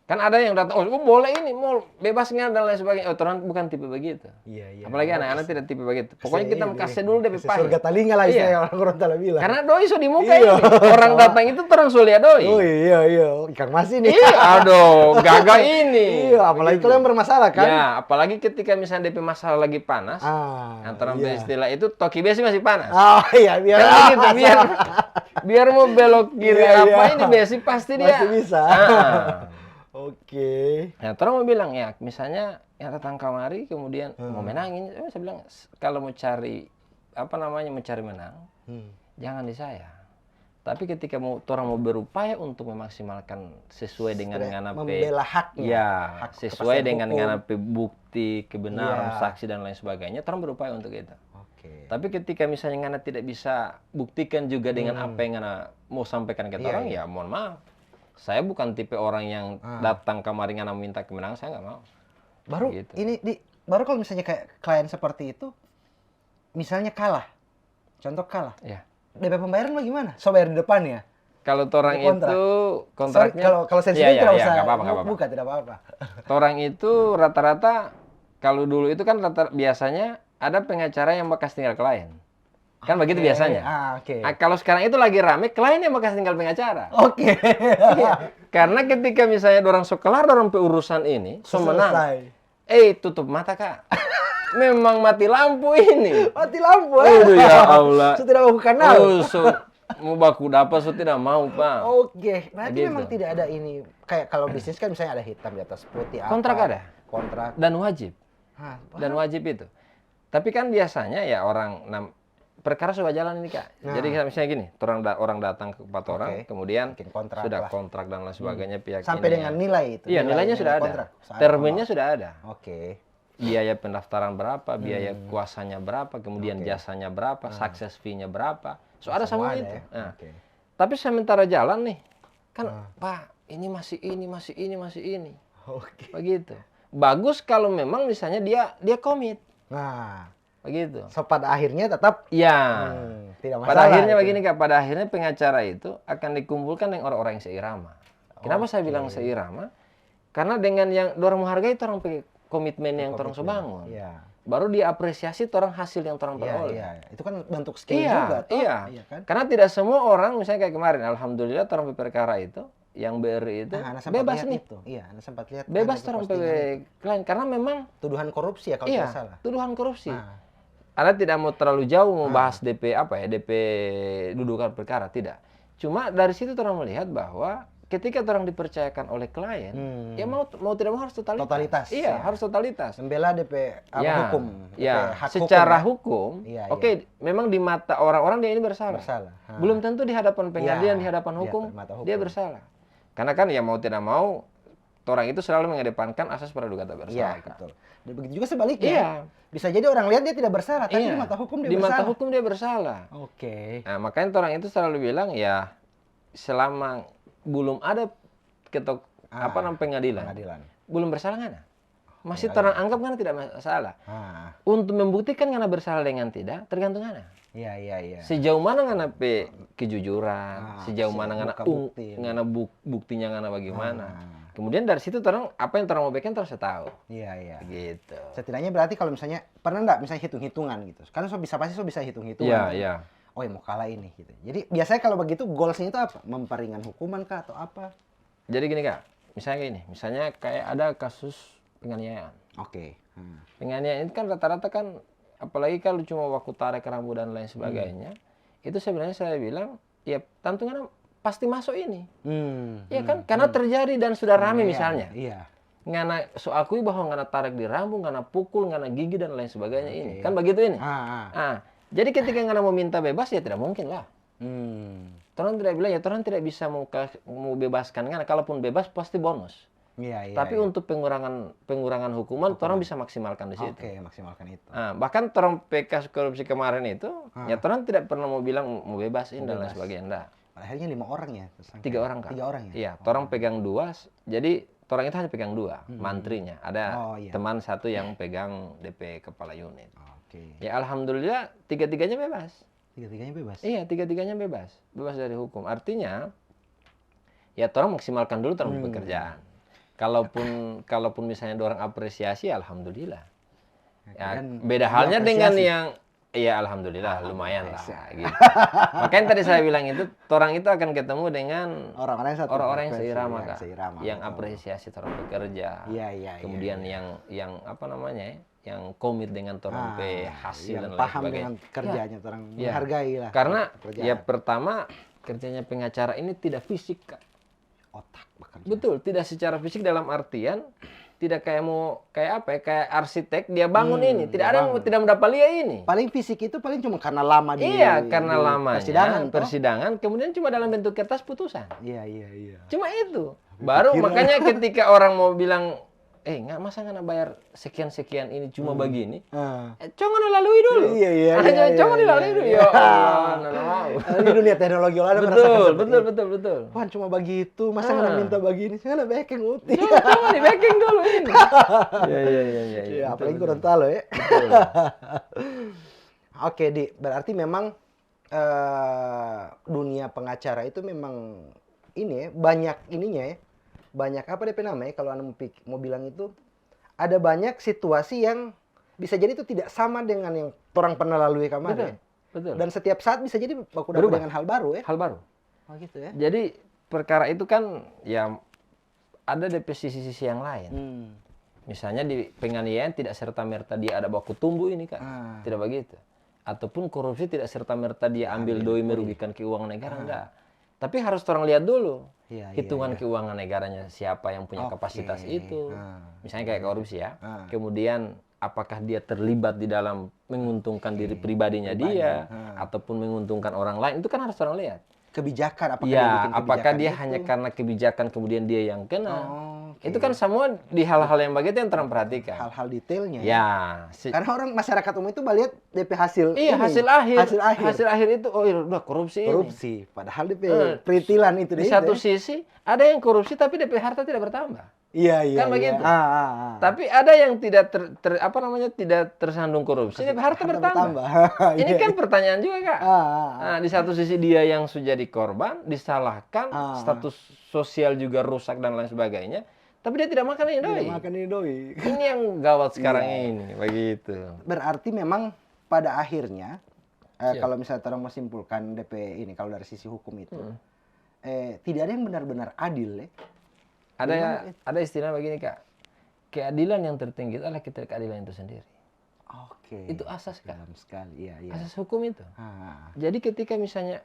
Kan ada yang datang, oh boleh ini, mau bebas nggak dan lain sebagainya. Oh, orang bukan tipe begitu. Iya. Apalagi anak-anak tidak tipe begitu. Pokoknya kita kasih dulu DP pahit. Surga talinga lah istilahnya orang Gorontalo bilang. Karena doi so di muka ini. Orang datang itu terang sulia doi. Oh iya. Ikan mas ini. Iya, aduh, gagah ini. Iya, apalagi kalau yang bermasalah kan. Ya, apalagi ketika misalnya DP masalah lagi panas. Antara istilah itu toki besi masih panas. Oh iya, biar gitu, biar mau belok kiri ini besi pasti dia. Masih bisa. Oke. Nah, orang mau bilang ya, misalnya yang datang kamari kemudian mau menangin, saya bilang kalau mau cari mencari menang, jangan di saya. Tapi ketika orang mau berupaya untuk memaksimalkan sesuai dengan membela haknya. Ya, sesuai dengan bukti kebenaran, saksi dan lain sebagainya, orang berupaya untuk itu. Tapi ketika misalnya ngana tidak bisa buktikan juga dengan apa yang ngana mau sampaikan ke orang, ya mohon maaf. Saya bukan tipe orang yang datang kemari ngana minta kemenangan, saya nggak mau. Baru gitu. Baru kalau misalnya kayak klien seperti itu, misalnya kalah, contoh kalah. Ya. DP pembayaran bagaimana? So bayar di depan ya? Kalau orang itu kontraknya, kalau sensitif tidak usah buka, tidak apa-apa. Orang itu rata-rata kalau dulu itu kan biasanya ada pengacara yang bekas tinggal klien. Kan begitu biasanya. Kalau sekarang itu lagi rame, klien yang bekas tinggal pengacara. Iya. Karena ketika misalnya orang kelar orang urusan ini, menang. Tutup mata kak. Memang mati lampu ini. Mati lampu ya Allah. Saya tidak mau kenal. Mau baku dapat, saya tidak mau pak. Berarti gitu. Memang tidak ada ini. Kayak kalau bisnis kan misalnya ada hitam di atas putih. Kontrak ada. Kontrak. Dan wajib. Dan wajib itu. Tapi kan biasanya ya perkara sudah jalan ini kak. Jadi misalnya gini, orang datang ke tempat orang, kemudian sudah kontrak dan lain sebagainya pihak sampai dengan nilai itu. Iya, nilainya sudah ada. Terminnya sudah ada. Oke. Biaya pendaftaran berapa, biaya kuasanya berapa, kemudian jasanya berapa, success fee-nya berapa. So ada semua itu. Ya. Tapi sementara jalan nih, kan Pak, ini masih ini. Begitu. Bagus kalau memang misalnya dia komit. Begitu. So pada akhirnya tetap tidak masalah. Pada akhirnya begini kak, pada akhirnya pengacara itu akan dikumpulkan dengan orang-orang yang seirama. Kenapa saya bilang seirama? Karena dengan yang orang menghargai itu orang komitmen yang orang bangun. Baru diapresiasi orang hasil yang orang peroleh. Itu kan bentuk skill juga. Iya kan? Karena tidak semua orang, misalnya kayak kemarin, alhamdulillah orang perkara itu, yang BRI itu bebas nih. Anda sempat lihat. Bebas orang klien karena memang tuduhan korupsi ya kalau tidak salah. Tuduhan korupsi. Anda tidak mau terlalu jauh membahas DP DP dudukan perkara, tidak. Cuma dari situ orang melihat bahwa ketika orang dipercayakan oleh klien, ya mau tidak mau harus totalitas. Iya, harus totalitas. Membela DP hukum. Ya, secara hukum, memang di mata orang-orang dia ini bersalah. Belum tentu di hadapan pengadilan, di hadapan hukum dia bersalah. Karena kan ya mau tidak mau orang itu selalu mengedepankan asas praduga tak bersalah. Iya, betul. Dan begitu juga sebaliknya. Bisa jadi orang lihat dia tidak bersalah, tapi di mata hukum dia bersalah. Di mata hukum dia bersalah. Nah, makanya orang itu selalu bilang ya selama belum ada pengadilan, belum bersalah nggak? Masih terang anggap nggak tidak masalah. Untuk membuktikan nggak bersalah dengan tidak, tergantung nggak. Iya. Sejauh mana nggak kejujuran, sejauh mana nggak buktinya nggak bagaimana. Kemudian dari situ apa yang mau bikin terus tahu. Iya. Gitu. Setidaknya berarti kalau misalnya pernah nggak misalnya hitung-hitungan gitu. Karena pasti bisa hitung-hitungan. Iya. Oh ya mau kalah ini gitu. Jadi biasanya kalau begitu goalsnya itu apa? Memperingan hukuman kah atau apa? Jadi gini kak, misalnya kayak ada kasus penganiayaan. Penganiayaan itu kan rata-rata kan, apalagi kalau cuma waktu tarik rambut dan lain sebagainya, itu sebenarnya saya bilang ya tantungan pasti masuk ini. Ya kan? Karena terjadi dan sudah rame misalnya. Ngana akui bahwa ngana tarik di rambut, ngana pukul, ngana gigi dan lain sebagainya ini. Kan begitu ini. Jadi ketika ngana mau minta bebas ya tidak mungkin lah. Orang tidak bilang ya orang tidak bisa mau bebaskan ngana. Kalaupun bebas pasti bonus. Tapi untuk pengurangan hukuman orang bisa maksimalkan di situ. Maksimalkan itu. Bahkan orang PK korupsi kemarin itu, ya orang tidak pernah mau bilang mau bebasin dan lain sebagainya. Enggak. Akhirnya 5 orang ya? 3 orang kak. 3 orang ya? Iya, orang pegang 2, jadi orang itu hanya pegang 2, mantrinya. Ada teman satu yang pegang DP kepala unit. Ya alhamdulillah 3-tiganya bebas. 3-tiganya bebas? Iya, 3-tiganya bebas. Bebas dari hukum. Artinya, ya orang maksimalkan dulu term pekerjaan. Kalaupun misalnya orang apresiasi, alhamdulillah. Ya, Dan beda halnya dengan apresiasi. yang ya alhamdulillah lumayan lah gitu. Makanya tadi saya bilang itu orang itu akan ketemu dengan orang-orang orang-orang yang seirama, yang Kak. seirama, Yang betul. apresiasi orang bekerja. Iya. Kemudian yang apa namanya? Yang komit dengan orang pe hasil yang dan lain paham sebagainya. dengan kerjanya, orang Ya. menghargai lah. Karena pekerjaan. ya pertama kerjanya pengacara ini tidak fisik, Kak. Otak bekerja. Betul, tidak secara fisik dalam artian tidak kayak apa ya, kayak arsitek dia bangun ini, tidak ada yang tidak mendapat lihat ini. Paling fisik itu paling cuma karena lama karena di lamanya persidangan, kemudian cuma dalam bentuk kertas putusan. Iya. Cuma itu. Baru makanya ketika orang mau bilang masa nggak bayar sekian ini cuma begini. Jangan dilalui dulu. Iya. Jangan dilalui dulu. Ya Allah, nggak mau. Di dunia teknologi ada Betul. Wah, cuma begitu, masa nggak minta begini? Saya backing uti. Jangan di backing dulu ini. Iya. Iya, apalagi Gorontalo ya. Oke, Di. Berarti memang dunia pengacara itu memang ini ya, banyak ininya ya. Banyak apa DP namanya kalau Anda mau bilang itu ada banyak situasi yang bisa jadi itu tidak sama dengan yang orang pernah lalui kemarin. Betul. Dan setiap saat bisa jadi baku dapat dengan hal baru ya. Hal baru. Oh gitu ya. Jadi perkara itu kan ya ada di sisi-sisi yang lain. Misalnya di penganiayaan tidak serta-merta dia ada baku tumbuh ini, Kak. Tidak begitu. Ataupun korupsi tidak serta-merta dia ambil doi merugikan keuangan negara, enggak. Tapi harus orang lihat dulu hitungan keuangan negaranya siapa yang punya kapasitas itu. Misalnya kayak korupsi ya. Kemudian apakah dia terlibat di dalam menguntungkan diri pribadinya dia ataupun menguntungkan orang lain, itu kan harus orang lihat. Kebijakan apakah dia hanya karena kebijakan kemudian dia yang kena. Itu kan semua di hal-hal yang begitu yang terang perhatikan. Hal-hal detailnya. Ya. Karena orang masyarakat umum itu melihat DP hasil. Iya, ini, hasil akhir itu udah korupsi. Padahal DP peritilan itu. Di satu sisi ada yang korupsi tapi DP harta tidak bertambah. Iya. Kan begitu. Tapi ada yang tidak tidak tersandung korupsi, DP harta bertambah. Ini kan pertanyaan juga, Kak. Nah, di satu sisi dia yang sudah jadi korban, disalahkan, status sosial juga rusak dan lain sebagainya. Tapi dia tidak makan ini doi. Ini yang gawat sekarang ini, begitu. Berarti memang pada akhirnya, kalau misalnya orang mau simpulkan DP ini, kalau dari sisi hukum itu, tidak ada yang benar-benar adil ya. Ada istilah begini, Kak. Keadilan yang tertinggi adalah keadilan itu sendiri. Oke. Itu asas, Kak. Dalam sekali, iya. Asas hukum itu. Jadi ketika misalnya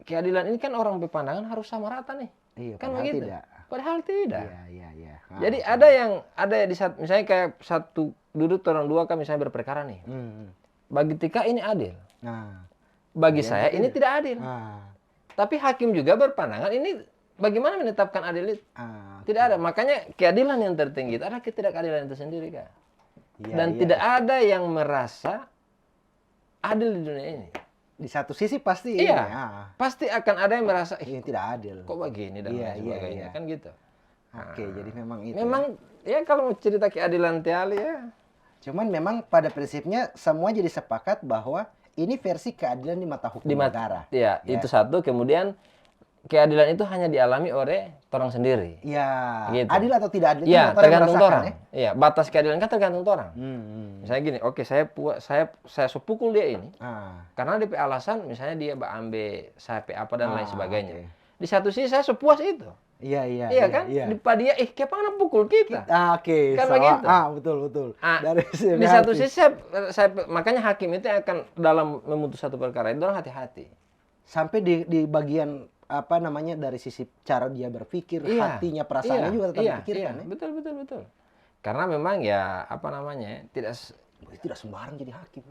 keadilan ini kan orang berpandangan harus sama rata nih. Iya, kan padahal begitu. tidak. Padahal tidak. Iya. Jadi ada di saat misalnya kayak satu duduk orang dua kan misalnya berperkara nih. Bagi Tika ini adil. Bagi saya ini tidak adil. Tapi hakim juga berpandangan ini bagaimana menetapkan adil itu? Tidak ada. Makanya keadilan yang tertinggi itu adalah ketidakadilan itu sendiri, Kak. Dan tidak ada yang merasa adil di dunia ini. Di satu sisi pasti pasti akan ada yang merasa ini tidak adil. Kok begini dan lain sebagainya kan gitu. Oke, jadi memang itu. Memang ya kalau mau cerita keadilan tiali ya. Cuman memang pada prinsipnya semua jadi sepakat bahwa ini versi keadilan di mata hukum negara. Ya, itu satu. Kemudian keadilan itu hanya dialami oleh orang sendiri. Iya. Gitu. Adil atau tidak adil itu tergantung orang. Ya? Iya, batas keadilan kan tergantung orang. Misalnya gini, oke saya pukul dia ini. Karena DP alasan misalnya dia ambil sampai apa dan lain sebagainya. Di satu sisi saya sepuas itu. Iya kan? Di dia kepang pukul kita. Oke. Kan begitu. Betul. Di satu sisi saya makanya hakim itu akan dalam memutus satu perkara itu orang hati-hati. Sampai di bagian apa namanya dari sisi cara dia berpikir, hatinya, perasaannya juga tetap dipikirkan. Betul. Karena memang ya apa namanya tidak sembarang jadi hakim.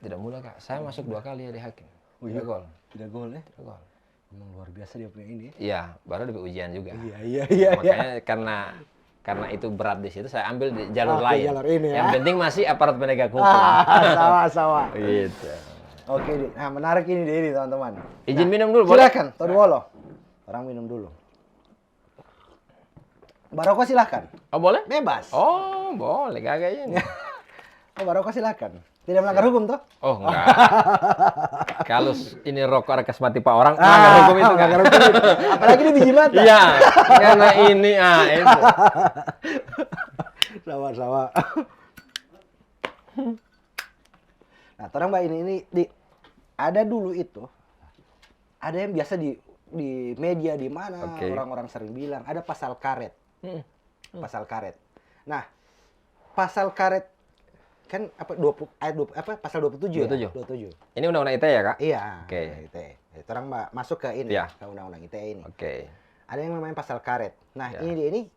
Tidak mudah, Kak. Saya masuk 2 kali ya di hakim. Tidak gol ya. Memang luar biasa dia punya ini. Iya, baru di ujian juga. Iya. Makanya karena itu berat di situ saya ambil di jalur lain. Jalur ini, yang penting masih aparat penegak hukum. Sama. Gitu. Oke, nah menarik ini ini teman-teman. Izin minum dulu, boleh? Silakan, Todwolo. Orang minum dulu. Baroko silakan. Oh, boleh? Bebas. Oh, boleh kagak ini. Baroko silakan. Tidak melanggar hukum toh? Oh enggak. Kalau ini rokok ada kasmati Pak orang, melanggar hukum itu enggak. Melanggar hukum itu. Apalagi di biji mata. Iya, karena ini itu. Sama-sama. Nah, orang Mbak ini ada dulu itu. Ada yang biasa di media di mana orang-orang sering bilang ada pasal karet. Pasal karet. Nah, pasal karet kan apa 20 ayat 20 apa pasal 27 ya? 27. Ini undang-undang ITE ya, Kak? Iya. Oke. ITE. Itu orang masuk ke ini ke undang-undang ITE ini. Oke. Ada yang namanya pasal karet. Nah, ini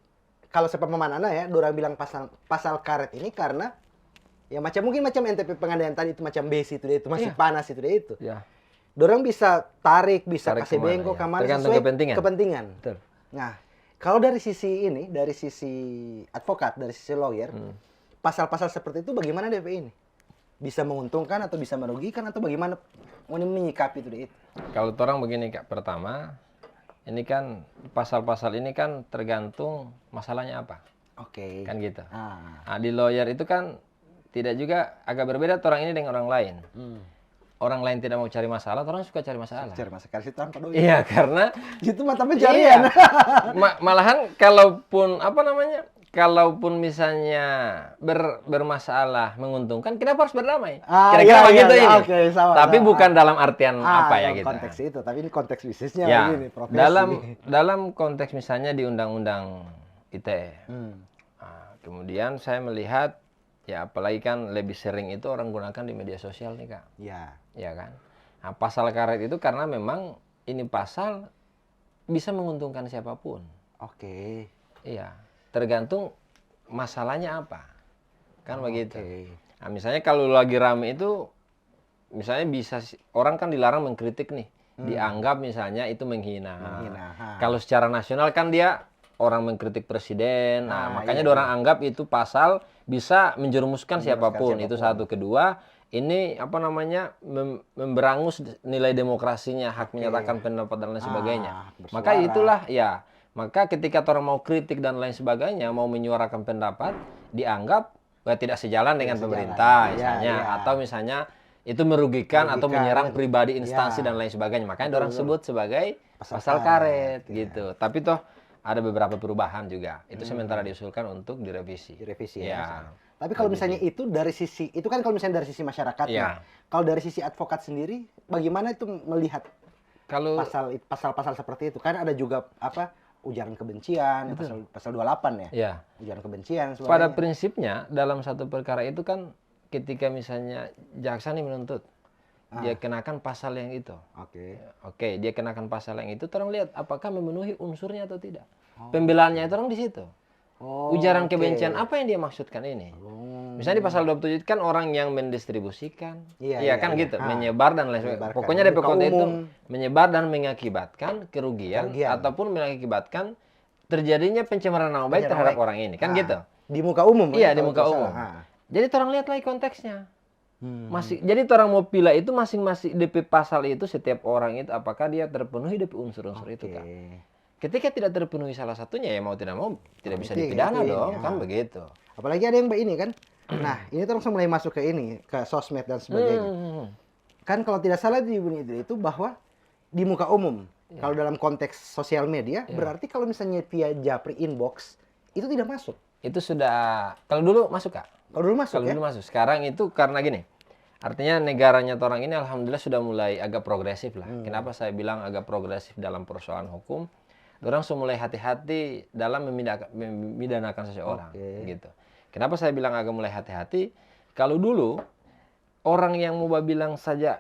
kalau sepemahaman Anda ya, orang bilang pasal karet ini karena ya mungkin macam NTP Pengandaian tadi itu macam besi itu masih panas itu itu. Iya. Dorang bisa tarik kasih bengkok ke mana sesuai kepentingan. Betul. Nah, kalau dari sisi advokat, dari sisi lawyer, pasal-pasal seperti itu bagaimana DP ini? Bisa menguntungkan atau bisa merugikan atau bagaimana menyikapi itu? Kalau orang begini, Kak, pertama, ini kan pasal-pasal ini kan tergantung masalahnya apa. Oke. Kan gitu. Nah, di lawyer itu kan tidak juga agak berbeda orang ini dengan orang lain. Orang lain tidak mau cari masalah, orang suka cari masalah. Cari masalah itu tanpa doi. Iya, karena itu mata pencarian. Malahan kalaupun misalnya bermasalah menguntungkan, kenapa harus berdamai? Kira-kira begitu ini. Tapi bukan dalam artian apa ya gitu. Konteks itu, tapi ini konteks bisnisnya begini, profesi. Dalam konteks misalnya di undang-undang ITE. Kemudian saya melihat ya apalagi kan lebih sering itu orang gunakan di media sosial nih, Kak. Iya. Ya kan. Nah, pasal karet itu karena memang ini pasal bisa menguntungkan siapapun. Oke. Iya. Tergantung masalahnya apa. Kan begitu. Nah, misalnya kalau lagi rame itu misalnya bisa orang kan dilarang mengkritik nih. Dianggap misalnya itu menghina. Kalau secara nasional kan dia orang mengkritik presiden. Nah, makanya orang anggap itu pasal bisa menjerumuskan siapapun. Itu satu. Kedua, ini memberangus nilai demokrasinya, hak menyatakan pendapat dan lain sebagainya. Maka itulah maka ketika orang mau kritik dan lain sebagainya, mau menyuarakan pendapat, dianggap tidak sejalan dengan pemerintah misalnya, atau misalnya itu merugikan atau menyerang pribadi, instansi dan lain sebagainya. Makanya orang sebut sebagai pasal karet gitu. Tapi toh ada beberapa perubahan juga. Itu sementara diusulkan untuk direvisi. Ya. Tapi kalau misalnya itu dari sisi, itu kan kalau misalnya dari sisi masyarakat, kalau dari sisi advokat sendiri, bagaimana itu melihat pasal-pasal seperti itu? Kan ada juga ujaran kebencian, pasal 28 ya? Ujaran kebencian. Pada prinsipnya dalam satu perkara itu kan ketika misalnya jaksa nih menuntut, dia kenakan pasal yang itu. Oke, dia kenakan pasal yang itu, orang lihat apakah memenuhi unsurnya atau tidak. Pembelaannya itu orang di situ. Ujaran kebencian apa yang dia maksudkan ini? Misalnya di pasal 27 kan orang yang mendistribusikan, gitu, menyebar dan lain sebagainya. Pokoknya DP konten itu menyebar dan mengakibatkan kerugian ataupun mengakibatkan terjadinya pencemaran nama baik terhadap orang ini, kan gitu. Di muka umum. Iya, di muka umum. Jadi orang lihat lagi konteksnya. Jadi orang mau pilih itu masing-masing DP pasal itu setiap orang itu apakah dia terpenuhi DP unsur-unsur itu, Kak. Ketika tidak terpenuhi salah satunya ya mau tidak mau tidak bisa dipidana dong, kan begitu. Apalagi ada yang ini kan. Nah, ini terus mulai masuk ke sosmed dan sebagainya. Kan kalau tidak salah di bunyi itu bahwa di muka umum. Kalau dalam konteks sosial media, berarti kalau misalnya via Japri inbox itu tidak masuk. Itu sudah kalau dulu masuk, Kak. Kalau dulu masuk. Dulu masuk. Sekarang itu karena gini. Artinya negaranya orang ini alhamdulillah sudah mulai agak progresif lah. Kenapa saya bilang agak progresif dalam persoalan hukum? Orang sudah mulai hati-hati dalam memidanakan seseorang, gitu. Kenapa saya bilang agak mulai hati-hati? Kalau dulu orang yang mau bilang saja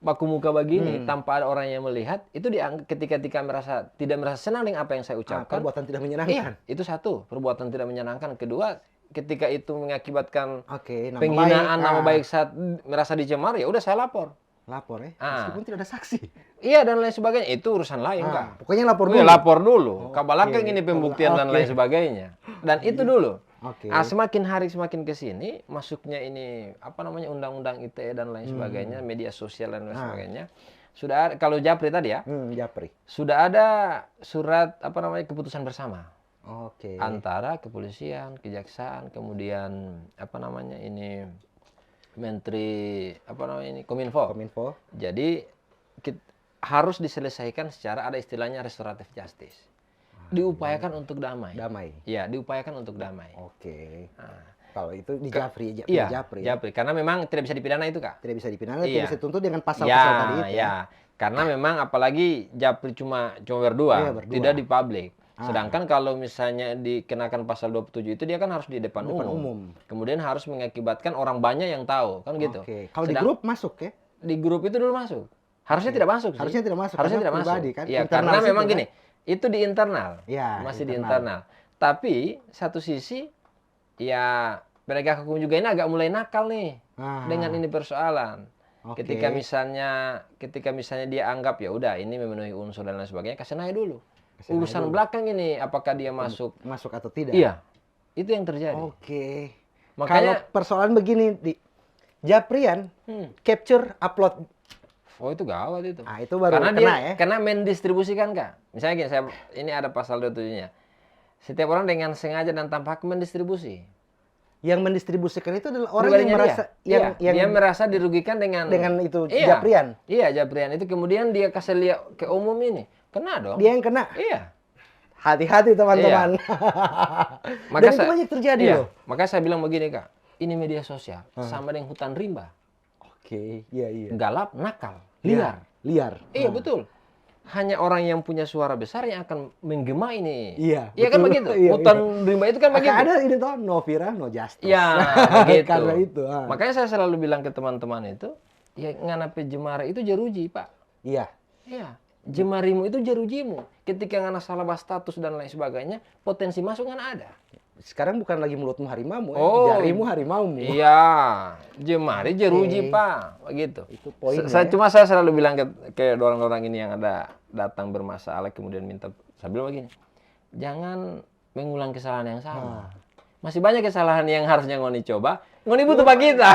baku muka begini tanpa ada orang yang melihat, itu dianggap ketika tidak merasa senang dengan apa yang saya ucapkan. Perbuatan tidak menyenangkan. Itu satu, perbuatan tidak menyenangkan. Kedua, ketika itu mengakibatkan penghinaan nama baik saat merasa dicemar, ya udah saya lapor. Meskipun tidak ada saksi. Iya dan lain sebagainya, itu urusan lain, Kak. Pokoknya lapor dulu. Lapor dulu. Kabalakeng ini pembuktian dan lain sebagainya. Dan itu dulu. Semakin hari semakin ke sini masuknya ini undang-undang ITE dan lain sebagainya, media sosial dan lain sebagainya. Sudah ada, kalau Japri tadi ya. Japri. Sudah ada surat keputusan bersama. Antara kepolisian, kejaksaan, kemudian Menteri apa namanya ini Kominfo. Jadi harus diselesaikan secara ada istilahnya restoratif justice. Diupayakan untuk damai. Iya, diupayakan untuk damai. Oke. Nah, kalau itu di Japri, Japri. Karena memang tidak bisa dipidana itu, Kak. Tidak bisa dipidana, tidak bisa dituntut dengan pasal-pasal tadi itu. Ya. Karena memang apalagi Japri cuma berdua, tidak di publik. Sedangkan kalau misalnya dikenakan pasal 27 itu dia kan harus di depan umum. Kemudian harus mengakibatkan orang banyak yang tahu, kan gitu. Kalau di grup masuk ya? Di grup itu dulu masuk. Harusnya tidak masuk sih. Harusnya tidak masuk. Harusnya tidak masuk. Kan? Ya, karena memang gini, itu di internal. Ya, masih di internal. Tapi satu sisi ya penegak hukum juga ini agak mulai nakal nih dengan ini persoalan. Ketika misalnya dia anggap ya udah ini memenuhi unsur dan lain sebagainya, kasih naik dulu. Urusan belakang ini apakah dia masuk atau tidak? Iya, itu yang terjadi. Makanya kalau persoalan begini di Japrian capture upload. Oh itu gawat itu. Itu baru karena kena dia, ya. Karena mendistribusikan Kak. Misalnya gini, ini ada pasal 27-nya. Setiap orang dengan sengaja dan tanpa hak mendistribusi. Yang mendistribusikan itu adalah orang yang merasa dia merasa dirugikan dengan itu Japrian. Iya, Japrian itu kemudian dia kasih lihat ke umum ini. Kena dong. Dia yang kena. Iya. Hati-hati teman-teman. Maka dan itu banyak terjadi loh. Maka saya bilang begini Kak, ini media sosial sama dengan hutan rimba. Iya. Galap, nakal, liar. Iya betul. Hanya orang yang punya suara besar yang akan menggema ini. Iya kan begitu. Hutan rimba itu kan begitu. Ada ini toh, no viral, no justice. Iya, begitu. Karena itu. Makanya saya selalu bilang ke teman-teman itu, ya nganape jemare itu jeruji, Pak. Iya. Jemarimu itu jerujimu. Ketika ngana salah bahas status dan lain sebagainya, potensi masuk kan ada. Sekarang bukan lagi mulutmu harimaumu, jarimu harimaumu. Iya, jemari jeruji Pak, begitu. Itu poinnya. Saya selalu bilang ke orang-orang ini yang ada datang bermasalah kemudian minta, saya bilang begini, jangan mengulang kesalahan yang sama. Masih banyak kesalahan yang harusnya Ngoni coba, Ngoni butuh Pak kita.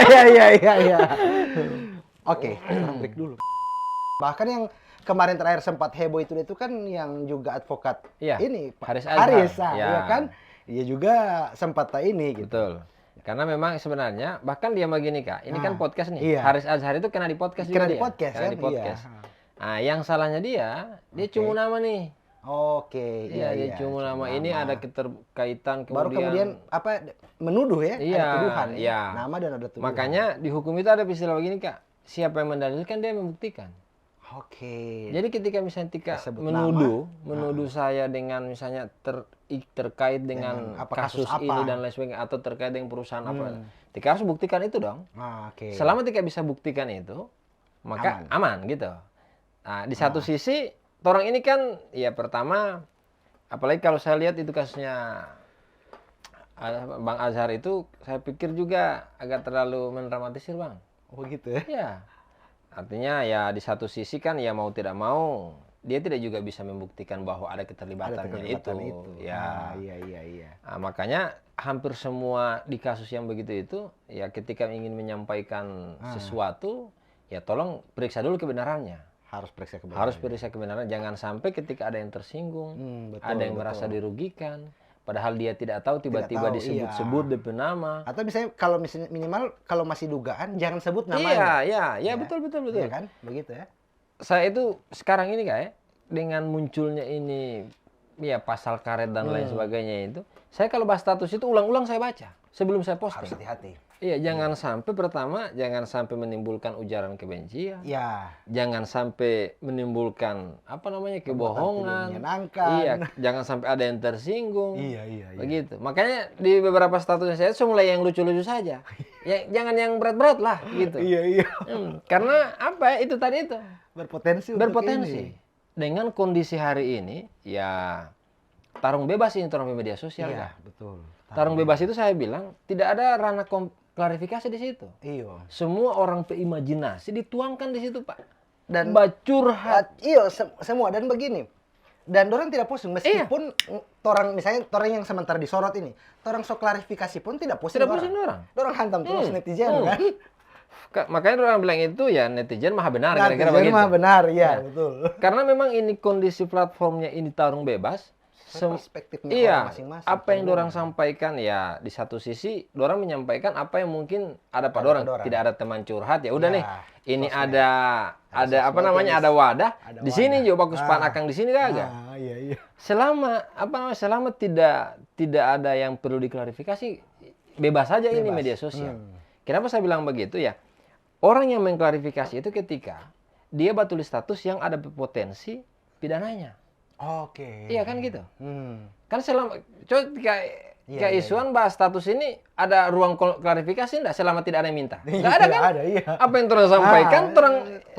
Iya. Oke, break dulu. Bahkan yang kemarin terakhir sempat heboh itu kan yang juga advokat ini Haris ya kan? Iya juga sempat ini gitu. Betul. Karena memang sebenarnya bahkan dia begini Kak, ini kan podcast nih. Haris Azhar itu kena di podcast juga dia. Kena di podcast. Nah, yang salahnya dia cuma nama nih. Dia cuma nama ini ada keterkaitan kemudian. Baru kemudian menuduh ya? Iya, ada tuduhan. Iya. Nama dan ada tuduhan. Makanya di hukum itu ada istilah begini Kak. Siapa yang mendalilkan dia membuktikan. Jadi ketika misalnya menuduh saya dengan misalnya terkait dengan kasus ini dan lain sebagainya atau terkait dengan perusahaan apa, Tika harus buktikan itu dong. Selama Tika bisa buktikan itu, maka aman gitu. Nah, di satu sisi, orang ini kan ya pertama, apalagi kalau saya lihat itu kasusnya Bang Azhar itu, saya pikir juga agak terlalu mendramatisir Bang. Oh gitu ya? Iya. Artinya ya di satu sisi kan ya mau tidak mau dia tidak juga bisa membuktikan bahwa ada keterlibatannya itu. Ya. Iya. Nah, makanya hampir semua di kasus yang begitu itu ya ketika ingin menyampaikan sesuatu ya tolong periksa dulu kebenarannya. Harus periksa kebenarannya. Jangan sampai ketika ada yang tersinggung, ada yang merasa dirugikan. Padahal dia tidak tahu tiba-tiba disebut-sebut DP nama. Atau misalnya kalau minimal kalau masih dugaan jangan sebut namanya. Iya, betul. Iya kan? Begitu ya. Saya itu sekarang ini Kak dengan munculnya ini ya pasal karet dan lain sebagainya itu, saya kalau bahas status itu ulang-ulang saya baca sebelum saya posting. Harus hati-hati. Iya, jangan sampai pertama jangan sampai menimbulkan ujaran kebencian. Iya. Jangan sampai menimbulkan kebohongan. Iya, jangan sampai ada yang tersinggung. Iya. Begitu. Makanya di beberapa statusnya saya mulai yang lucu-lucu saja. Ya jangan yang berat-berat lah gitu. Iya. Karena itu tadi itu berpotensi. Dengan kondisi hari ini ya tarung bebas ini tarung media sosial kan. Betul. Tarung bebas itu saya bilang tidak ada ranah klarifikasi di situ. Iya. Semua orang berimajinasi dituangkan di situ, Pak. Dan bacurhat. Semua dan begini. Dan orang tidak pusing meskipun misalnya orang yang sementara disorot ini, orang sok klarifikasi pun tidak pusing. Orang hantam terus netizen kan. Makanya orang bilang itu ya netizen maha benar kira-kira begitu. Maha benar, ya betul. Karena memang ini kondisi platformnya ini tarung bebas. perspektifnya iya, orang masing-masing. apa yang dorang sampaikan ya di satu sisi dorang menyampaikan apa yang mungkin ada pada orang, tidak ada teman curhat ya udah nih. Ini sosmed. ada apa namanya, ada wadah. Di sini juga bagus pan akang di sini kagak. Iya. Selama tidak ada yang perlu diklarifikasi, bebas saja ini media sosial. Kenapa saya bilang begitu ya? Orang yang mengklarifikasi itu ketika dia tulis status yang ada potensi pidananya. Oke. Iya kan gitu. Kan selama kayak isuan bahas status ini ada ruang klarifikasi enggak selama tidak ada yang minta? Enggak ada kan? Ada, iya. Apa yang terus sampaikan,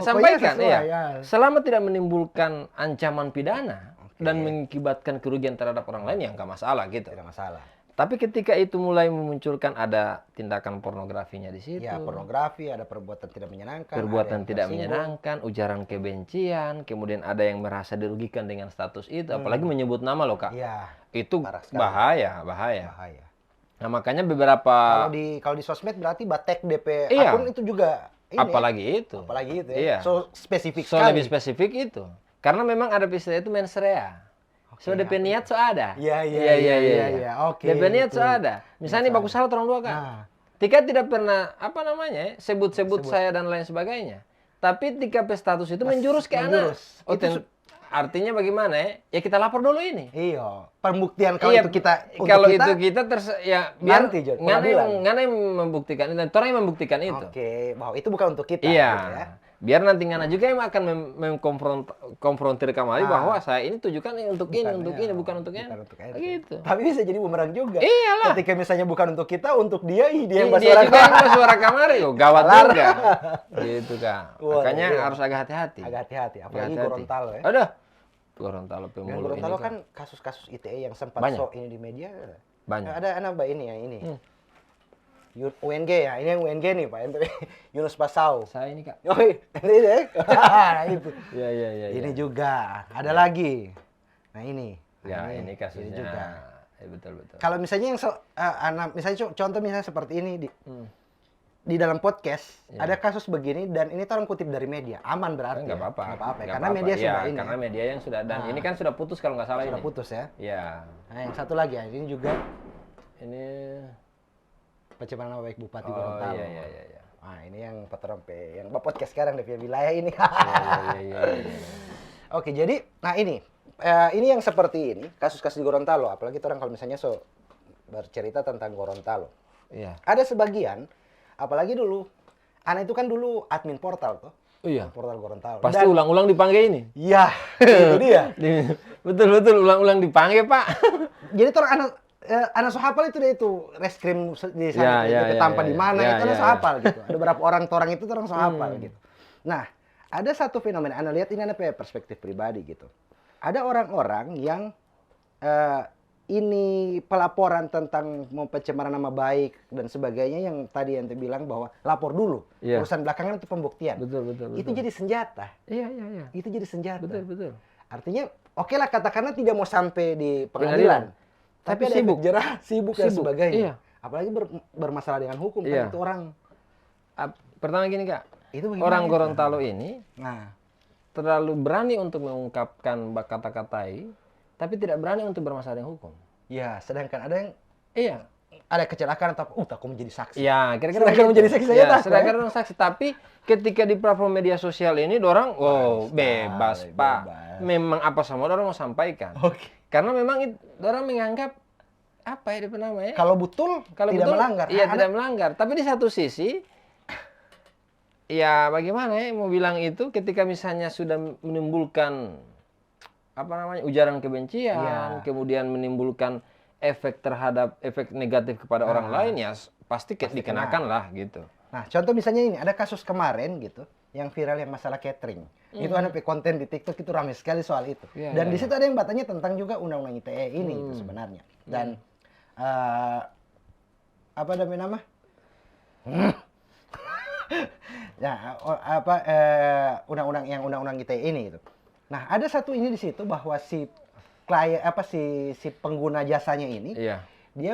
sampaikan sesuai, iya. Ya. Selama tidak menimbulkan ancaman pidana dan mengakibatkan kerugian terhadap orang lain ya enggak masalah gitu. Tidak masalah. Tapi ketika itu mulai memunculkan ada tindakan pornografinya di situ. Ya, pornografi, ada perbuatan tidak menyenangkan. Perbuatan tidak menyenangkan, ujaran kebencian, kemudian ada yang merasa dirugikan dengan status itu, apalagi menyebut nama loh, Kak. Iya. Itu bahaya. Nah, makanya beberapa kalau di sosmed berarti batek DP akun itu juga ini. Apalagi itu ya. Iya. So spesifik lebih spesifik itu. Karena memang ada istilah itu mens rea. So DP niat so ada. Iya. Oke. DP niat so ada. Misalnya bagus salah orang dua kan. Tika tidak pernah sebut-sebut saya dan lain sebagainya. Tapi Tika status itu menjurus ke anak. Artinya bagaimana ya? Ya kita lapor dulu ini. Iya. Pembuktian kalau itu kita biar ngana yang membuktikan itu, orang yang membuktikan itu. Oke, bahwa itu bukan untuk kita. Iya. Gitu ya. Biar nanti ngana juga yang akan mengkonfrontir kembali bahwa saya ini tujukan untuk ini, bukan untuk ini. Gitu. Tapi bisa jadi bumerang juga. Iyalah. Ketika misalnya bukan untuk kita, untuk dia yang bersuara kamari. Gawat juga. Gitu, Kak. Makanya harus agak hati-hati. Apalagi Gorontalo ya. Aduh. Gorontalo pemulung ini. Gorontalo kan kasus-kasus ITE yang sempat ini di media. Banyak. Ada anak ini ya ini. UNG ya, ini yang UNG nih Pak, Yunus Basau. Saya ini Kak. Oh ini deh. Nah itu. Iya. Ini juga, ada lagi. Nah ini. Ya ini kasusnya. Ini juga. Ya, betul. Kalau misalnya yang misalnya contoh misalnya seperti ini di dalam podcast ada kasus begini dan ini orang kutip dari media, aman berarti. Nggak apa-apa. Karena media sudah ini. Karena media yang sudah dan ini kan sudah putus kalau nggak salah ini. Sudah putus ya. Iya. Nah yang satu lagi ya, ini juga. Ini pencemaran nama baik Bupati Gorontalo. Iya. Nah, ini yang peterompe, yang podcast sekarang di wilayah ini. Iya. Oke, jadi ini yang seperti ini, kasus-kasus di Gorontalo, apalagi orang kalau misalnya bercerita tentang Gorontalo. Iya. Ada sebagian, apalagi dulu, anak itu kan dulu admin portal tuh. Iya. Portal Gorontalo. Pasti ulang-ulang dipanggil ini. Iya, itu dia. Betul, ulang-ulang dipanggil, Pak. Jadi anak sohapal itu reskrim di sana tanpa di mana itu anak sohapal gitu. Ada beberapa orang itu orang sohapal gitu. Nah, ada satu fenomena Anda lihat ini perspektif pribadi gitu. Ada orang-orang yang ini pelaporan tentang pencemaran nama baik dan sebagainya yang tadi ente bilang bahwa lapor dulu. Urusan belakangan itu pembuktian. Betul. Itu jadi senjata. Iya. Itu jadi senjata. Betul. Artinya oke lah katakanlah tidak mau sampai di pengadilan. Tapi ada sibuk dan sebagainya. Iya. Apalagi bermasalah dengan hukum kan itu orang. Pertama gini Kak, orang Gorontalo ini terlalu berani untuk mengungkapkan kata-katai, tapi tidak berani untuk bermasalah dengan hukum. Ya, sedangkan ada yang ada kecelakaan atau takut menjadi saksi. Ya, kira-kira menjadi saksi saya sedangkan orang saksi, tapi ketika di platform media sosial ini orang bebas, Pak. Memang apa sama orang mau sampaikan. Karena memang orang menganggap namanya? Kalau betul tidak melanggar. Iya, tidak melanggar. Tapi di satu sisi ya bagaimana ya mau bilang itu ketika misalnya sudah menimbulkan ujaran kebencian, kemudian menimbulkan efek negatif kepada orang lain ya pasti dikenakan lah gitu. Nah, contoh misalnya ini ada kasus kemarin gitu yang viral yang masalah catering. Itu ada konten di TikTok itu ramai sekali soal itu. Dan di situ ada yang bertanya tentang juga undang-undang ITE ini itu sebenarnya. Dan apa nama? Undang-undang ITE ini gitu. Nah, ada satu ini di situ bahwa si pengguna jasanya ini dia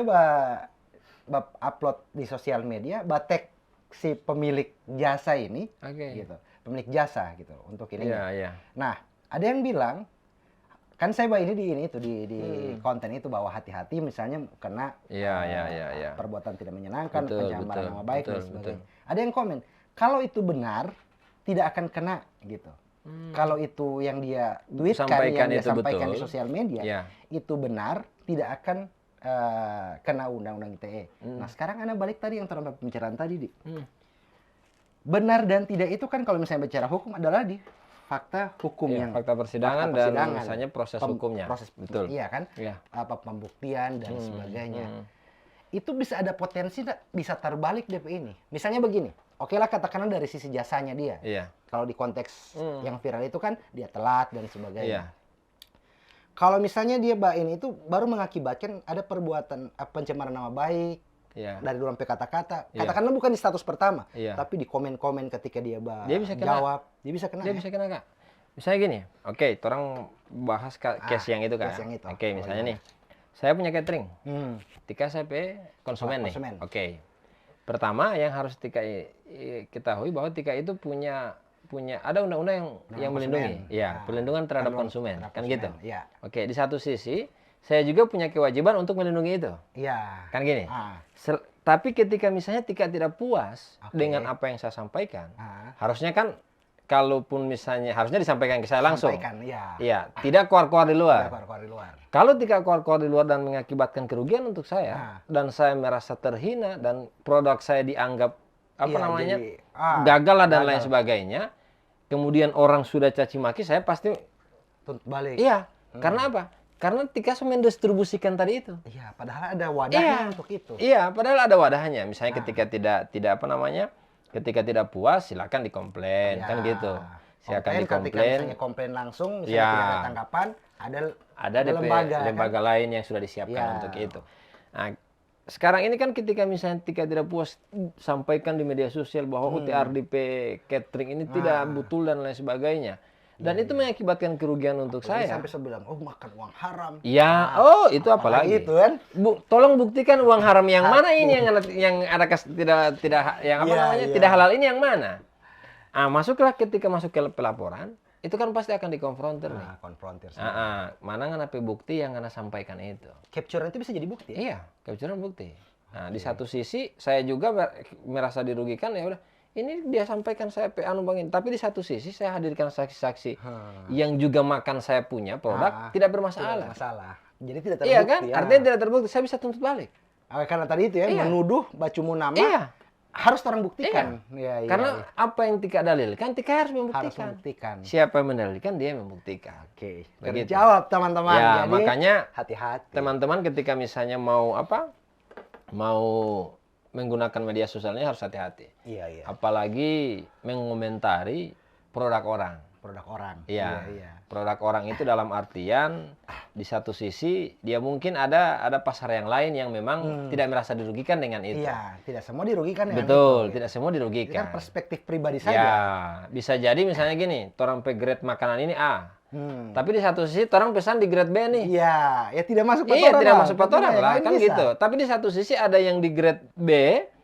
upload di sosial media batek si pemilik jasa ini gitu. Pemilik jasa gitu untuk ini. Iya. Nah, ada yang bilang Kan saya ini di konten itu bahwa hati-hati misalnya kena perbuatan tidak menyenangkan, pencemaran nama baik dan sebagainya. Ada yang komen, kalau itu benar tidak akan kena gitu. Kalau itu yang dia tweetkan, yang dia sampaikan di sosial media, itu benar, tidak akan kena undang-undang ITE. Nah sekarang Anda balik tadi yang terhadap pembicaraan tadi, benar dan tidak itu kan kalau misalnya bicara hukum adalah di fakta hukum yang fakta persidangan dan misalnya proses hukumnya. Betul. Iya kan? Apa pembuktian dan sebagainya. Itu bisa ada potensi bisa terbalik DP ini. Misalnya begini. Oke lah katakanlah dari sisi jasanya dia. Kalau di konteks yang viral itu kan dia telat dan sebagainya. Kalau misalnya dia ini itu baru mengakibatkan ada perbuatan pencemaran nama baik dari dalam kata-kata. Katakanlah bukan di status pertama, tapi di komen-komen ketika dia bisa jawab, dia bisa kena. Dia bisa kena Kak. Misalnya gini, oke, orang bahas case yang itu Kak. Oke, misalnya nih, saya punya catering. Ketika saya konsumen nih. Oke. Pertama yang harus ketahui bahwa Tika itu punya ada undang-undang yang melindungi, perlindungan terhadap konsumen, kan gitu. Oke, di satu sisi saya juga punya kewajiban untuk melindungi itu, kan gini. Tapi ketika misalnya Tika tidak puas dengan apa yang saya sampaikan, harusnya kan, kalaupun misalnya harusnya disampaikan ke saya langsung, tidak keluar-keluar di luar. Kalau Tika keluar-keluar di luar dan mengakibatkan kerugian untuk saya, dan saya merasa terhina dan produk saya dianggap gagal lah dan lain sebagainya, kemudian orang sudah caci maki, saya pasti tuntut balik. Karena apa? Karena Tika mendistribusikan tadi itu. Padahal ada wadahnya untuk itu. Padahal ada wadahnya. Misalnya ketika ketika tidak puas, silakan dikomplain, kan gitu. Silakan dikomplain. Ketika misalnya komplain langsung, misalnya tidak ada tanggapan, ada lembaga lain yang sudah disiapkan untuk itu. Nah, sekarang ini kan ketika misalnya Tika tidak puas, sampaikan di media sosial bahwa UTRDP catering ini tidak betul dan lain sebagainya. Dan itu mengakibatkan kerugian untuk saya. Sampai sebilang, makan uang haram. Itu apalagi. Itu kan. Tolong buktikan uang haram yang mana ini yang ada tidak halal ini yang mana. Masuklah ketika masuk ke pelaporan, itu kan pasti akan dikonfrontir nih. Konfrontir. Mana nggak bukti yang Anda sampaikan itu. Capture itu bisa jadi bukti. Capture bukti. Nah, di satu sisi saya juga merasa dirugikan, ya udah. Ini dia sampaikan saya bangin, tapi di satu sisi saya hadirkan saksi-saksi yang juga makan saya punya produk tidak bermasalah. Jadi tidak terbukti. Kan? Artinya tidak terbukti, saya bisa tuntut balik. Karena tadi itu menuduh bacumu nama harus orang buktikan. Karena apa yang Tika dalilkan, Tika harus membuktikan. Siapa yang mendalilkan, dia membuktikan. Terjawab teman-teman. Jadi, makanya hati-hati. Teman-teman ketika misalnya mau menggunakan media sosialnya harus hati-hati. Apalagi mengomentari produk orang. Produk orang itu dalam artian di satu sisi dia mungkin ada pasar yang lain yang memang tidak merasa dirugikan dengan itu. Tidak semua dirugikan. Betul, tidak semua dirugikan. Itu kan perspektif pribadi saja. Bisa jadi misalnya gini, orang grade makanan ini A. Tapi di satu sisi orang pesan di grade B nih. Tidak masuk patoran. Tidak masuk patoran lah, kan gitu. Tapi di satu sisi ada yang di grade B,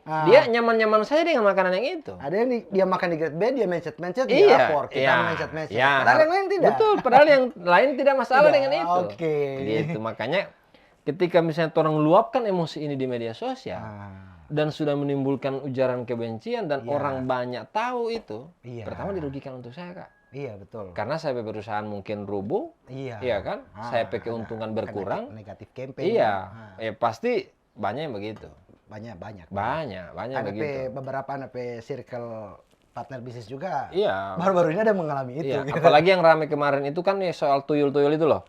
dia nyaman-nyaman saja dengan makanan yang itu. Ada yang dia makan di grade B, dia mencet-mencet, dia lapor. Kita mencet-mencet. Padahal yang lain tidak. Betul, padahal yang lain tidak masalah dengan itu. Gitu, makanya ketika misalnya orang luapkan emosi ini di media sosial, dan sudah menimbulkan ujaran kebencian dan orang banyak tahu itu, pertama dirugikan untuk saya, Kak. Betul. Karena saya perusahaan mungkin rubuh, kan? Saya keuntungan berkurang. Negatif campaign. Pasti banyak yang begitu. Banyak begitu. Beberapa circle partner bisnis juga. Baru-baru ini ada mengalami itu. Gitu. Apalagi yang ramai kemarin itu kan soal tuyul-tuyul itu loh.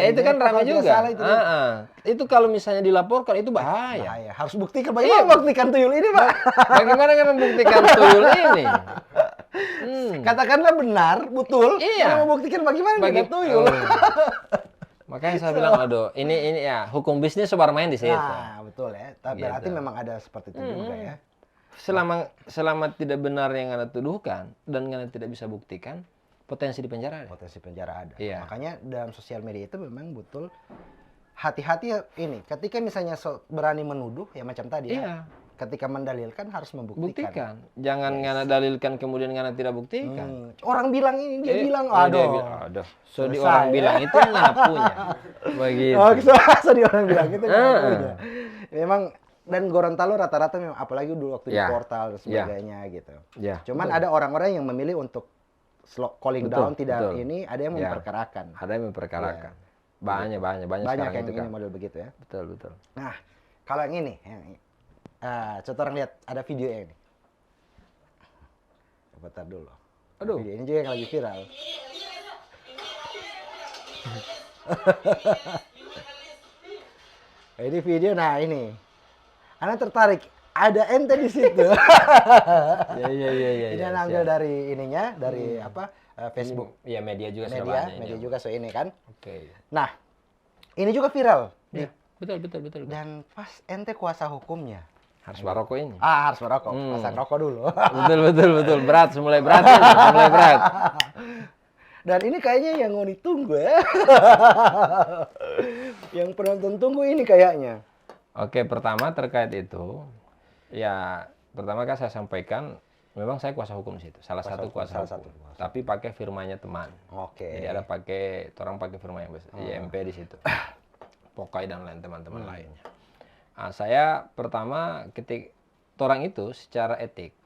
Itu kan ramai juga. Itu kalau misalnya dilaporkan itu bahaya. Harus buktikan. Bagaimana membuktikan tuyul ini, Pak? Bagaimana membuktikan tuyul ini? Katakanlah benar, betul. Kalau membuktikan bagaimana tidak tuyul. Makanya saya bilang, ini hukum bisnis sebar main di situ. Betul ya. Tapi berarti memang ada seperti itu juga ya. Selama tidak benar yang Anda tuduhkan dan Anda tidak bisa buktikan, potensi di penjara ada. Makanya dalam sosial media itu memang betul hati-hati ini. Ketika misalnya berani menuduh, ya macam tadi ketika mendalilkan harus membuktikan. Buktikan. Jangan ngana dalilkan kemudian ngana tidak buktikan. Orang bilang ini, dia bilang, aduh. So di orang bilang itu ngana punya. Begitu. Oh, so di orang bilang itu ngana punya. Memang, dan Gorontalo rata-rata memang, apalagi dulu waktu di portal dan sebagainya gitu. Cuman ada orang-orang yang memilih untuk calling down, tidak ini, ada yang memperkarakan. Ada yang memperkarakan. Banyak yang itu kan. Ini model begitu ya. Betul. Nah, kalau yang ini, coba orang lihat ada video yang ini. Bentar dulu. Aduh. Video ini juga yang lagi viral. Ini video, nah ini. Ana tertarik. Ada ente di situ. Iya. Ini Ana ambil dari ininya, dari Facebook. Iya, media juga media juga so ini kan. Oke. Nah, ini juga viral. Ya, betul. Dan pas ente kuasa hukumnya. Harus merokok ini. Harus merokok. Pasang rokok dulu. Betul. Berat, mulai berat. Dan ini kayaknya yang mau ditunggu ya. Yang penonton tunggu ini kayaknya. Oke, pertama terkait itu, ya pertama kan saya sampaikan, memang saya kuasa hukum di situ, salah satu kuasa hukum. Tapi pakai firmanya teman. Oke. Jadi ada orang pakai firma yang besar, IMP di situ. Pokai dan lain teman-teman lainnya. Saya pertama orang itu secara etik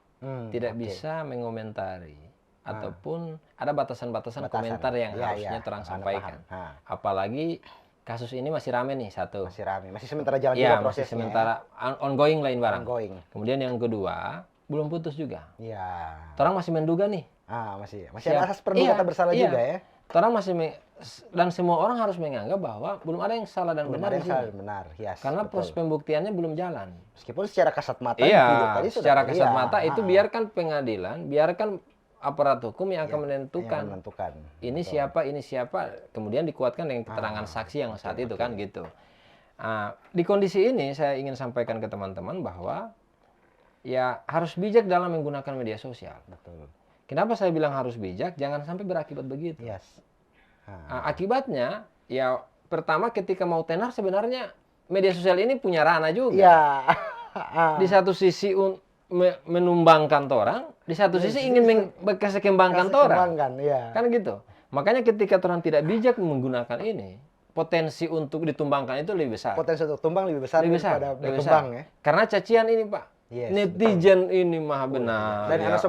tidak bisa mengomentari ataupun ada batasan-batasan komentar yang harusnya terang sampaikan. Apalagi kasus ini masih rame nih satu. Masih rame, masih sementara jalan juga prosesnya. Masih sementara ongoing lain barang. Kemudian yang kedua, belum putus juga. Iya. Orang masih menduga nih. Masih ada asas praduga tak bersalah juga ya. Orang masih dan semua orang harus menganggap bahwa belum ada yang salah dan benar di sini. Karena proses pembuktiannya belum jalan. Meskipun secara kasat mata secara kasat mata itu biarkan pengadilan, biarkan aparat hukum yang akan menentukan. Ini siapa, kemudian dikuatkan dengan keterangan saksi yang saat itu kan gitu. Di kondisi ini saya ingin sampaikan ke teman-teman bahwa ya harus bijak dalam menggunakan media sosial. Betul. Kenapa saya bilang harus bijak? Jangan sampai berakibat begitu. Akibatnya ya pertama ketika mau tenar sebenarnya media sosial ini punya ranah juga. Di satu sisi menumbangkan orang, di satu sisi ingin kembangkan orang. Kan gitu. Makanya ketika orang tidak bijak menggunakan ini, potensi untuk ditumbangkan itu lebih besar. Potensi untuk tumbang lebih besar daripada berkembang ya. Karena cacian ini, Pak. Netizen ini maha benar. Dan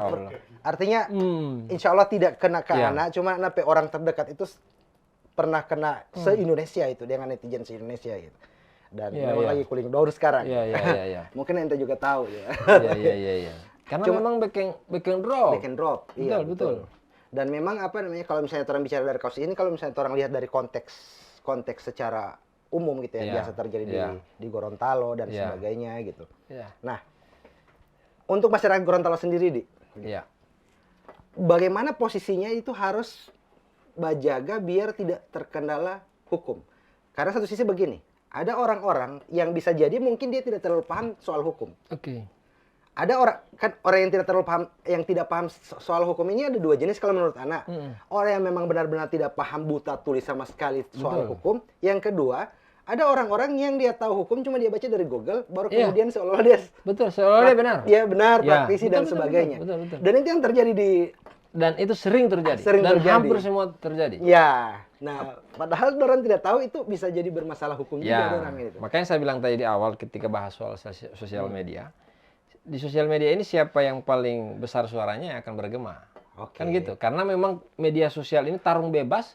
artinya insya Allah tidak kena ke anak, cuma orang terdekat itu pernah kena se-Indonesia itu dengan netizen se-Indonesia gitu. Dan memang lagi cooling down sekarang. Iya. Mungkin ente juga tahu ya. Iya. Karena memang back and drop. Iya, betul. Dan memang kalau misalnya orang bicara dari kasus ini, kalau misalnya orang lihat dari konteks secara umum gitu ya, biasa terjadi di Gorontalo dan sebagainya gitu. Nah, untuk masyarakat Gorontalo sendiri, bagaimana posisinya itu harus berjaga biar tidak terkendala hukum. Karena satu sisi begini, ada orang-orang yang bisa jadi mungkin dia tidak terlalu paham soal hukum. Ada orang yang tidak terlalu paham, yang tidak paham soal hukum ini ada dua jenis kalau menurut anak. Orang yang memang benar-benar tidak paham buta tulis sama sekali soal hukum. Yang kedua, ada orang-orang yang dia tahu hukum cuma dia baca dari Google, baru kemudian seolah-olah dia seolah-olah dia benar. Dia benar, praktisi dan sebagainya. Betul. Dan itu yang terjadi dan itu sering terjadi. Hampir semua terjadi. Nah, padahal orang tidak tahu itu bisa jadi bermasalah hukum juga orang itu. Makanya saya bilang tadi di awal ketika bahas soal sosial media. Di sosial media ini siapa yang paling besar suaranya yang akan bergema. Kan gitu. Karena memang media sosial ini tarung bebas.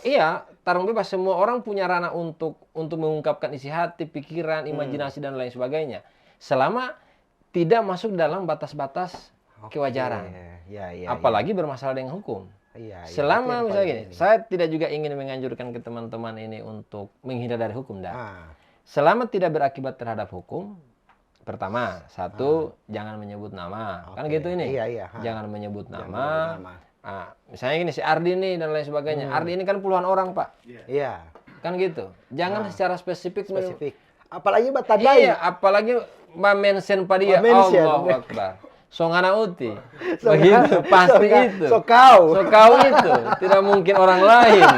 Iya, tarung bebas. Semua orang punya ranah untuk mengungkapkan isi hati, pikiran, imajinasi dan lain sebagainya. Selama tidak masuk dalam batas-batas kewajaran. Apalagi bermasalah dengan hukum. Selama misalnya gini, saya tidak juga ingin menganjurkan ke teman-teman ini untuk menghindar dari hukum. Selama tidak berakibat terhadap hukum, pertama, jangan menyebut nama. Kan gitu ini. Jangan menyebut nama. Misalnya gini, si Ardi nih dan lain sebagainya. Ardi ini kan puluhan orang, Pak. Kan gitu. Jangan secara spesifik. Apalagi batadai. Apalagi mention pada dia. Allahu Akbar. Songana uti. Begitu, pasti itu. Sokau itu. Tidak mungkin orang lain.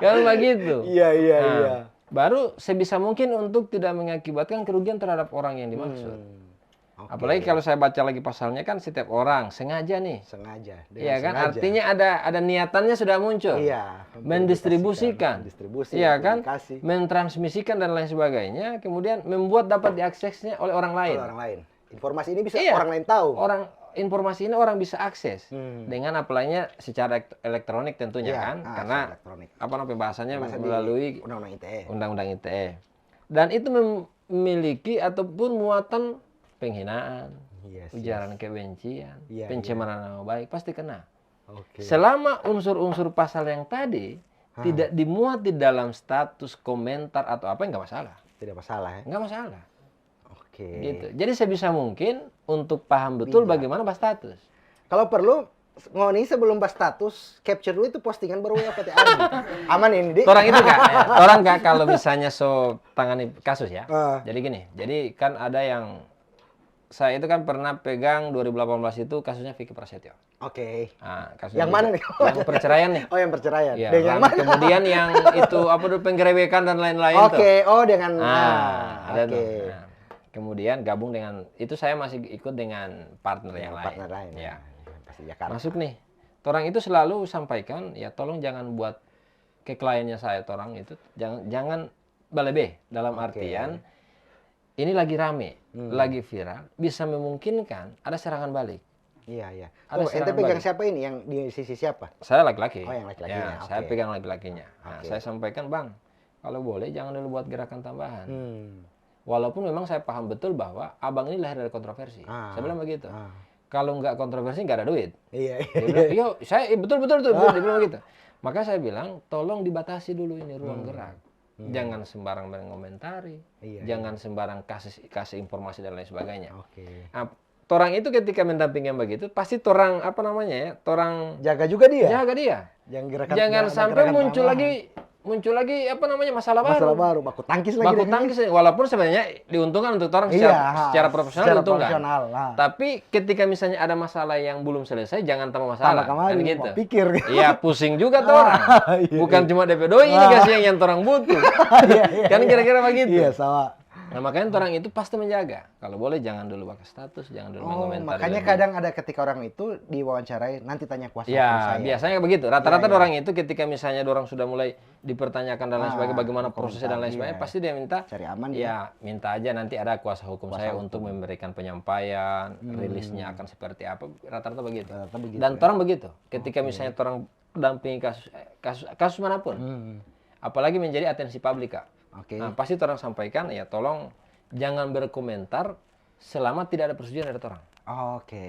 Kan begitu. Iya. baru sebisa mungkin untuk tidak mengakibatkan kerugian terhadap orang yang dimaksud. Oke. Apalagi kalau saya baca lagi pasalnya kan setiap orang sengaja nih. Sengaja. Iya kan? Sengaja. Artinya ada niatannya sudah muncul. Iya. Mendistribusikan. Iya kan? Publikasi. Mentransmisikan dan lain sebagainya. Kemudian membuat dapat diaksesnya oleh orang lain. Oleh orang lain. Informasi ini bisa orang lain tahu. Informasi ini orang bisa akses dengan apalanya secara elektronik tentunya kan, karena apa namanya bahasanya melalui Undang-Undang ITE. Dan itu memiliki ataupun muatan penghinaan, ujaran kebencian, pencemaran nama baik pasti kena. Selama unsur-unsur pasal yang tadi tidak dimuat di dalam status komentar atau apa, nggak masalah. Tidak masalah ya? Nggak masalah. Gitu. Jadi sebisa mungkin untuk paham betul bagaimana bahas status. Kalau perlu, ngoni sebelum bahas status, capture dulu itu postingan baru ya PT Ardi. Aman ini, Dik. Orang itu Kak, ya. Orang Kak kalau misalnya tangani kasus ya. Jadi gini, jadi kan ada yang saya itu kan pernah pegang 2018 itu kasusnya Vicky Prasetyo. Oke. Nah, yang mana nih? Yang perceraian nih. Oh, yang perceraian. Ya, yang mana? Kemudian yang itu apa tuh penggerebekan dan lain-lain tuh. Oke, oh dengan ada tuh. Nah, kemudian gabung dengan itu saya masih ikut dengan partner yang lain. Partner lain. Ya. Pasti Jakarta. Masuk nih. Orang itu selalu sampaikan ya tolong jangan buat ke kliennya saya orang itu jangan balebe dalam artian ini lagi rame, lagi viral, bisa memungkinkan ada serangan balik. Iya, iya. Ente pegang siapa ini? Yang di sisi siapa? Saya laki-laki. Oh, yang laki-lakinya. Ya, saya pegang laki-lakinya. Nah, saya sampaikan, Bang, kalau boleh jangan dulu buat gerakan tambahan. Walaupun memang saya paham betul bahwa abang ini lahir dari kontroversi. Saya bilang begitu. Kalau nggak kontroversi nggak ada duit. Iya. Dia bilang, iya, saya betul tuh. Dia bilang begitu. Maka saya bilang, tolong dibatasi dulu ini ruang gerak. Jangan sembarang mengomentari. Jangan sembarang kasih informasi dan lain sebagainya. Nah, torang itu ketika mendampingi yang begitu, pasti torang apa namanya ya? Torang jaga juga dia. Jaga dia. Jangan sampai muncul lagi apa namanya masalah baru. Baku tangkis lagi. Walaupun sebenarnya diuntungkan untuk orang secara profesional diuntungkan. Tapi ketika misalnya ada masalah yang belum selesai, jangan tambah masalah. Kan gitu. Iya, pusing juga tuh orang. Bukan cuma DP doi ini kasih yang orang butuh. Kan kira-kira begitu. Iya, sama. Nah, makanya orang itu pasti menjaga. Kalau boleh jangan dulu pakai status, jangan dulu mengomentari. Makanya kadang ada ketika orang itu diwawancarai, nanti tanya kuasa hukum saya. Biasanya begitu. Rata-rata orang itu ketika misalnya orang sudah mulai dipertanyakan dan lain sebagainya, bagaimana prosesnya dan lain sebagainya, pasti dia minta cari aman. Ya, minta aja nanti ada kuasa hukum saya untuk memberikan penyampaian, rilisnya akan seperti apa. Rata-rata begitu. Dan orang begitu. Ketika misalnya orang dampingi kasus manapun, apalagi menjadi atensi publik, Kak. Nah, pasti orang sampaikan ya tolong jangan berkomentar selama tidak ada persetujuan dari orang.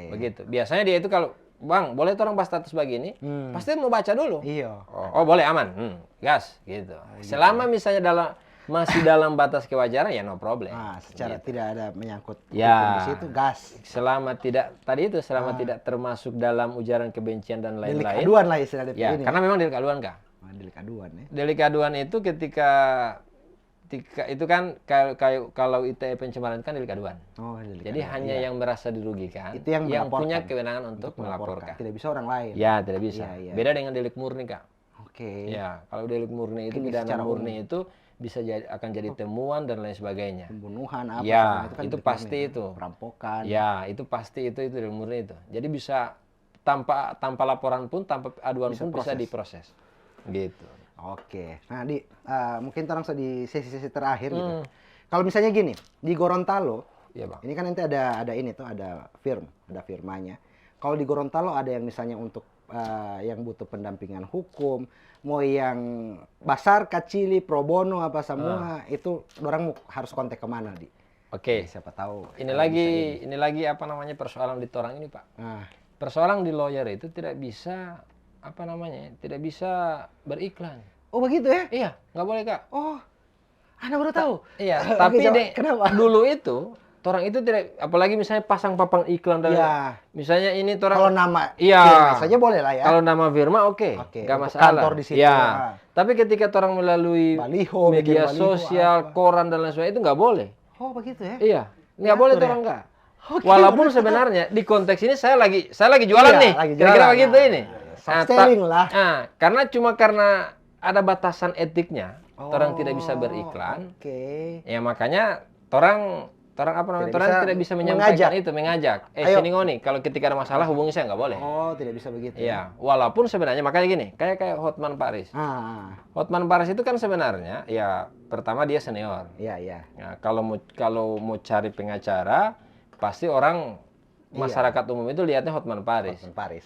Begitu. Biasanya dia itu kalau Bang, boleh orang bahas status begini, pasti mau baca dulu. Iya. Oh, boleh aman. Gas gitu. Selama misalnya masih dalam batas kewajaran ya no problem. Secara tidak ada menyangkut ya, di situ gas. Selama tidak tidak termasuk dalam ujaran kebencian dan lain-lain. Delik aduan lah istilah ya, ini. Karena memang delik aduan, Kak. Delik aduan ya. Delik aduan itu ketika itu kan kalau ITE pencemaran kan delik aduan. Jadi hanya yang merasa dirugikan, itu yang punya kewenangan untuk melaporkan. Tidak bisa orang lain. Ya, tidak bisa. Beda dengan delik murni, Kak. Ya, kalau delik murni itu pidana murni itu bisa akan jadi temuan dan lain sebagainya. Pembunuhan apa? Ya, itu pasti itu. Perampokan. Ya, itu pasti itu delik murni itu. Jadi bisa tanpa laporan pun, tanpa aduan pun bisa diproses. Gitu. Nah mungkin terang di sesi-sesi terakhir gitu. Kalau misalnya gini, di Gorontalo, Bang. Ini kan nanti ada ini tuh ada firmanya. Kalau di Gorontalo ada yang misalnya untuk yang butuh pendampingan hukum, mau yang basar, kacili, pro bono apa semua itu orang harus kontak kemana di? Siapa tahu. Ini lagi apa namanya persoalan di torang ini, Pak. Persoalan di lawyer itu tidak bisa tidak bisa beriklan. Oh begitu ya? Iya, nggak boleh, Kak. Oh, Anda baru tahu. Iya, tapi kenapa? Dulu itu, orang itu tidak, apalagi misalnya pasang papang iklan dan misalnya ini orang. Kalau nama saja boleh lah ya. Kalau nama firma nggak masalah. Kantor di situ. Ya. Tapi ketika orang melalui baliho, media sosial, koran dan lain sebagainya itu nggak boleh. Oh begitu ya? Iya, nggak boleh orang nggak. Walaupun sebenarnya di konteks ini saya lagi jualan nih. Kira-kira begitu ini. Selling lah. Karena ada batasan etiknya. Orang tidak bisa beriklan. Oke. Ya makanya orang apa namanya? Orang tidak bisa mengajak. Ayo. Sini ngoni, kalau ketika ada masalah hubungi saya, nggak boleh. Oh, tidak bisa begitu. Iya, walaupun sebenarnya makanya gini, kayak Hotman Paris. Hotman Paris itu kan sebenarnya ya pertama dia senior. Iya, iya. Nah, kalau mau cari pengacara, pasti orang masyarakat umum itu lihatnya Hotman Paris. Hotman Paris.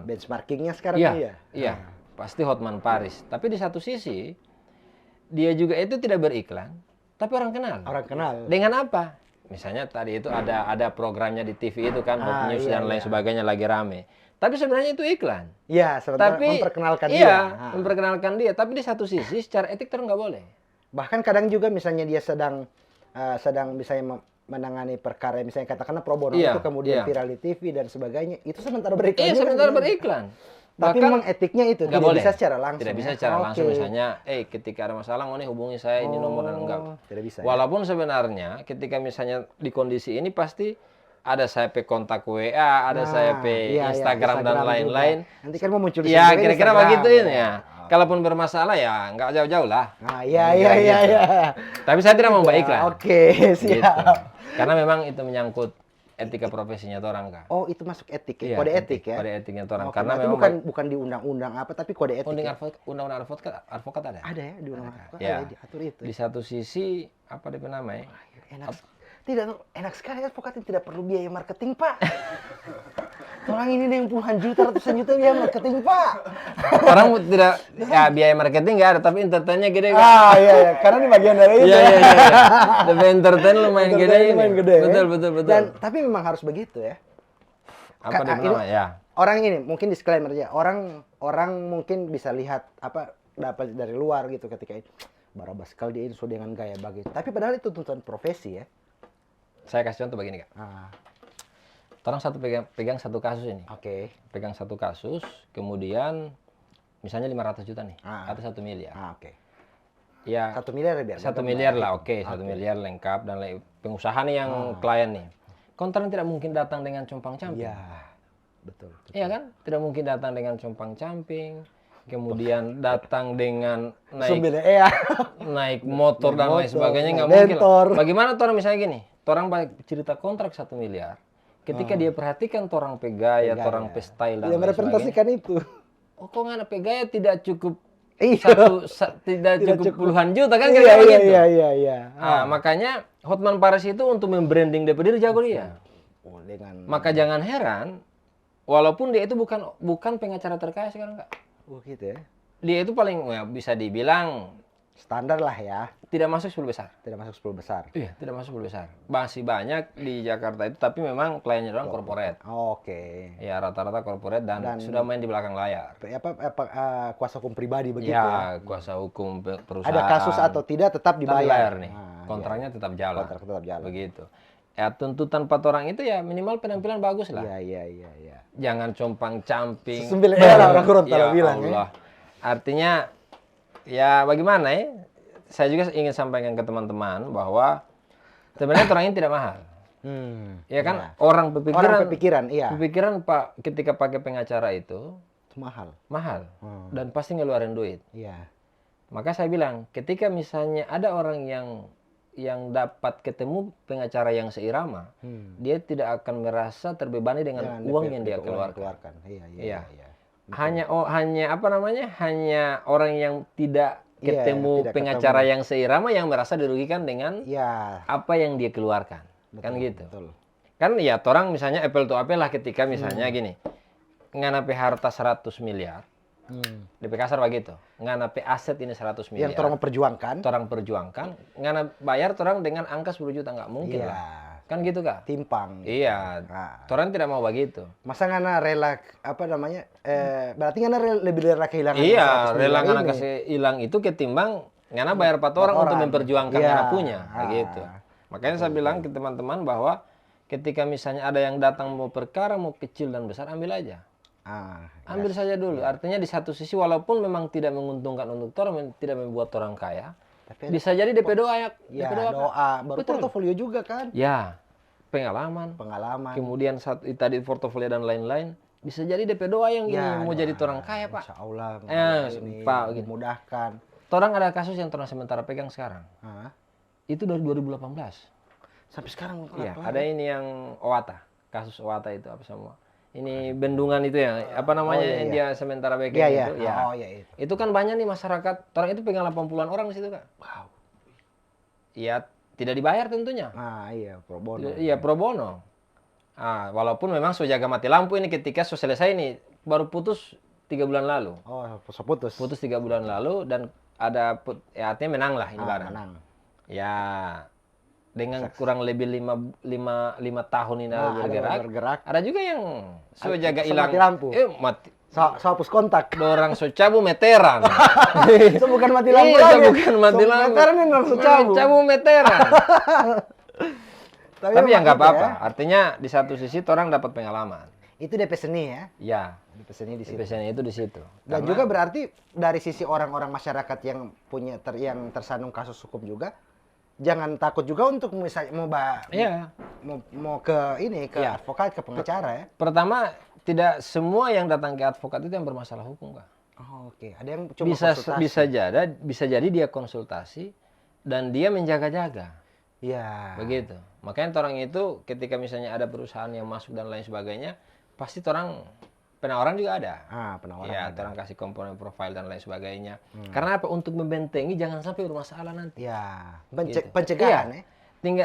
Benchmarkingnya sekarang iya. Iya, pasti Hotman Paris. Tapi di satu sisi dia juga itu tidak beriklan, tapi orang kenal. Orang kenal. Dengan apa? Misalnya tadi itu ada programnya di TV itu kan, Hot News dan lain sebagainya lagi rame. Tapi sebenarnya itu iklan. Iya, tapi memperkenalkan dia. Iya, memperkenalkan dia. Tapi di satu sisi secara etik terus nggak boleh. Bahkan kadang juga misalnya dia sedang misalnya menangani perkara misalnya katakanlah pro bono itu kemudian viral di TV dan sebagainya, itu sementara beriklan. Iya, sementara beriklan. Tapi memang etiknya itu tidak bisa secara langsung. Tidak bisa secara langsung, misalnya, ketika ada masalah, nih hubungi saya, ini nomor dan enggak. Tidak bisa. Walaupun sebenarnya ketika misalnya di kondisi ini pasti ada saya pe kontak WA, ada saya pe Instagram dan lain-lain. Nanti kan mau muncul di ya kira-kira begitu ini ya. Kalaupun bermasalah ya nggak jauh-jauh lah. Iya. Tapi saya tidak mau baiklah. Oke, siap. Gitu. Karena memang itu menyangkut etika profesinya orang kan. Oh, itu masuk etik ya? Kode etik ya? Kode etiknya orang. Karena memang bukan di undang-undang apa, tapi kode etik. Undang-undang advokat ada. Ada ya di undang-undang advokat. Ya. Diatur itu. Di satu sisi apa dia namanya? Enak sekali advokat yang tidak perlu biaya marketing, Pak. Orang ini yang puluhan juta, ratusan juta biaya marketing, Pak. Orang tidak, biaya marketing nggak ada, tapi entertainnya gede kan? Iya. Karena ini bagian dari itu. Iya. Tapi entertain lumayan gede ini. Betul. Dan tapi memang harus begitu ya. Apa namanya? Ya. Orang ini mungkin disclaimer aja. Orang mungkin bisa lihat dapat dari luar gitu ketika ini. Barabas sekali dia info dengan gaya begitu. Tapi padahal itu tuntutan profesi ya. Saya kasih contoh begini, Kak. Orang pegang satu kasus ini. Oke. Pegang satu kasus, kemudian misalnya 500 juta nih, atau 1 miliar. Oke. Ya. 1 miliar ya biar. 1 miliar lah, oke. 1 miliar lengkap dan pengusaha nih yang klien nih. Kontrak tidak mungkin datang dengan compang-camping. Iya. Betul. Iya kan? Tidak mungkin datang dengan compang-camping. Kemudian datang dengan naik motor dan lain sebagainya, nggak mungkin. Bagaimana orang misalnya gini, orang cerita kontrak 1 miliar, ketika dia perhatikan orang pe gaya, orang pe style dan lain sebagainya. Merepresentasikan itu. Oh, kok nggak pe gaya tidak cukup tidak cukup puluhan juta kan kira-kira begitu. Iya. Makanya Hotman Paris itu untuk membranding DPD jago dia. Maka jangan heran, walaupun dia itu bukan pengacara terkaya sekarang, Kak. Oh gitu ya. Dia itu paling bisa dibilang standar lah ya. Tidak masuk 10 besar. Tidak masuk 10 besar. Iya, tidak masuk 10 besar. Masih banyak di Jakarta itu, tapi memang kliennya orang corporate. Oke. Ya, rata-rata corporate dan sudah main di belakang layar. Kuasa hukum pribadi begitu ya? Kuasa hukum perusahaan. Ada kasus atau tidak tetap dibayar nih. Kontraknya tetap jalan. Kontrak tetap jalan. Begitu. Ya, tuntutan 4 orang itu ya minimal penampilan bagus lah. Iya. Jangan compang-camping. Orang ya bilang Allah. Artinya ya bagaimana ya? Saya juga ingin sampaikan ke teman-teman bahwa sebenarnya orang ini tidak mahal. Ya kan? Orang berpikiran Pak ketika pakai pengacara itu mahal. Dan pasti ngeluarin duit. Iya. Maka saya bilang, ketika misalnya ada orang yang dapat ketemu pengacara yang seirama, dia tidak akan merasa terbebani dengan uang yang dia keluarkan. Iya. Hanya orang yang tidak ketemu pengacara yang seirama yang merasa dirugikan dengan apa yang dia keluarkan. Kan gitu. Betul. Kan ya orang misalnya apple to apple lah ketika misalnya gini. Nganape harta 100 miliar. DP kasar begitu. Nganape aset ini 100 miliar. Yang orang perjuangkan. Ngana bayar orang dengan angka 10 juta nggak mungkin lah. Kan gitu, Kak? Timpang. Iya. Orang tidak mau begitu. Masa ngana rela berarti ngana lebih rela kehilangan. Iya, rela ngana kasih hilang itu ketimbang ngana bayar 4 orang untuk memperjuangkan ngana punya, begitu. Makanya saya bilang ke teman-teman bahwa ketika misalnya ada yang datang mau perkara mau kecil dan besar, ambil aja. Ambil saja dulu. Artinya di satu sisi walaupun memang tidak menguntungkan untuk orang, tidak membuat orang kaya, tapi bisa jadi DP doa doa. Baru portofolio juga kan? Ya, pengalaman. Kemudian tadi portofolio dan lain-lain. Bisa jadi DP doa yang Ya, ini mau doa. jadi orang kaya, Pak. Insya Allah. Ini Pak, gitu. dimudahkan. Orang ada kasus yang orang sementara pegang sekarang. Hah? Itu dari 2018. Sampai sekarang. Iya, ada ini yang Owata. Kasus Owata itu apa semua. Ini bendungan itu ya, apa namanya yang dia sementara pegang Iya, itu. iya. Ya. Oh, iya itu. Itu kan banyak nih masyarakat, orang itu pegang 80-an orang di situ, Kak. Wow. Iya, tidak dibayar tentunya. Ah, iya, pro bono. Iya, pro bono. Ah, walaupun memang sudah jaga mati lampu ini ketika selesai ini baru putus 3 bulan lalu. Oh, putus. Putus 3 bulan lalu dan ada ya artinya menang lah ini barang. Menang. Ya dengan kurang lebih 5 tahun ini bergerak. Ada juga yang sudah jaga hilang. Mati lampu. Mati. Hapus kontak. Dorang cabu meteran. Itu bukan mati lampu iya, lagi. bukan mati lampu. Meteran ini langsung cabu. Cabu meteran. Tapi ya nggak apa-apa. Ya. Artinya di satu sisi orang dapat pengalaman. Itu DP seni ya? Ya. DP seni di situ. DP seni itu di situ. Dan juga berarti dari sisi orang-orang masyarakat yang punya yang tersandung kasus hukum juga, jangan takut juga untuk misalnya mau ke ini ke advokat, ke pengacara ya. Pertama, tidak semua yang datang ke advokat itu yang bermasalah hukum, Kak. Oh, oke. Ada yang cuma konsultasi. Bisa jadi dia konsultasi dan dia menjaga-jaga. Iya. Begitu. Makanya orang itu ketika misalnya ada perusahaan yang masuk dan lain sebagainya, pasti orang penawaran juga ada. Penawaran. Ya, orang kasih komponen profil dan lain sebagainya. Karena apa? Untuk membentengi jangan sampai bermasalah nanti. Ya. Gitu. Pencegahan ya.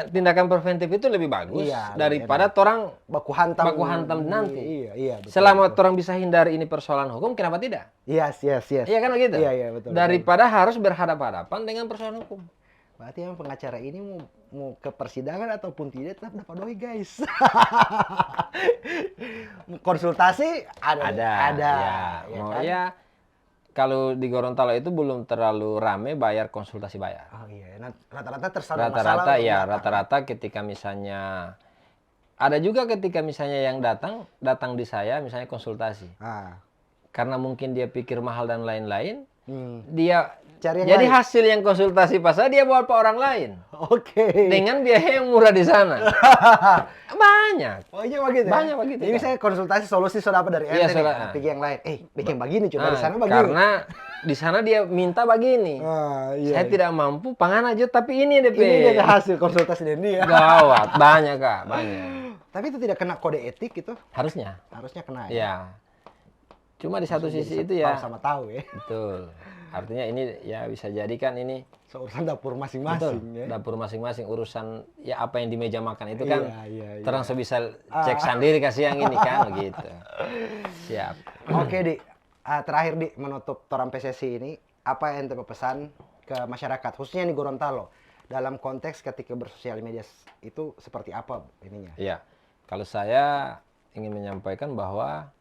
Tindakan preventif itu lebih bagus daripada orang baku hantam nanti. Iya, betul. Selama orang bisa hindari ini persoalan hukum, kenapa tidak? Yes. Iya kan begitu? Iya, betul. Daripada harus berhadapan-hadapan dengan persoalan hukum. Berarti yang pengacara ini mau ke persidangan ataupun tidak tetap dapat doi, guys. Konsultasi ada. Ya, mau kan? Ya kalau di Gorontalo itu belum terlalu rame bayar konsultasi bayar. Oh iya, rata-rata tersandung rata-rata ya, rata-rata ketika misalnya ada juga ketika misalnya yang datang di saya misalnya konsultasi. Karena mungkin dia pikir mahal dan lain-lain, dia cari yang jadi lain. Hasil yang konsultasi pas dia bawa ke orang lain. Oke. Dengan biaya yang murah di sana. Banyak. Oh iya begitu. Banyak begitu. Ini saya konsultasi solusi sudah apa dari ente nih. Pikir yang lain. Bikin begini coba di sana begini. Karena di sana dia minta begini. Saya tidak mampu pangan aja tapi ini DP. Ini dia hasil konsultasi dari dia. Gawat, banyak Kak, banyak. Tapi itu tidak kena kode etik gitu? Harusnya kena ya. Ya. Cuma di satu sisi itu ya. Sama tahu ya. Betul. Artinya ini ya bisa jadikan ini urusan dapur masing-masing ya. Dapur masing-masing urusan ya apa yang di meja makan itu kan terang sebisa cek sendiri kasih yang ini kan gitu. Siap. Oke, Di. Terakhir Di menutup Toram PSSI ini, apa yang ente pesan ke masyarakat khususnya di Gorontalo dalam konteks ketika bersosial media itu seperti apa ininya? Iya. Kalau saya ingin menyampaikan bahwa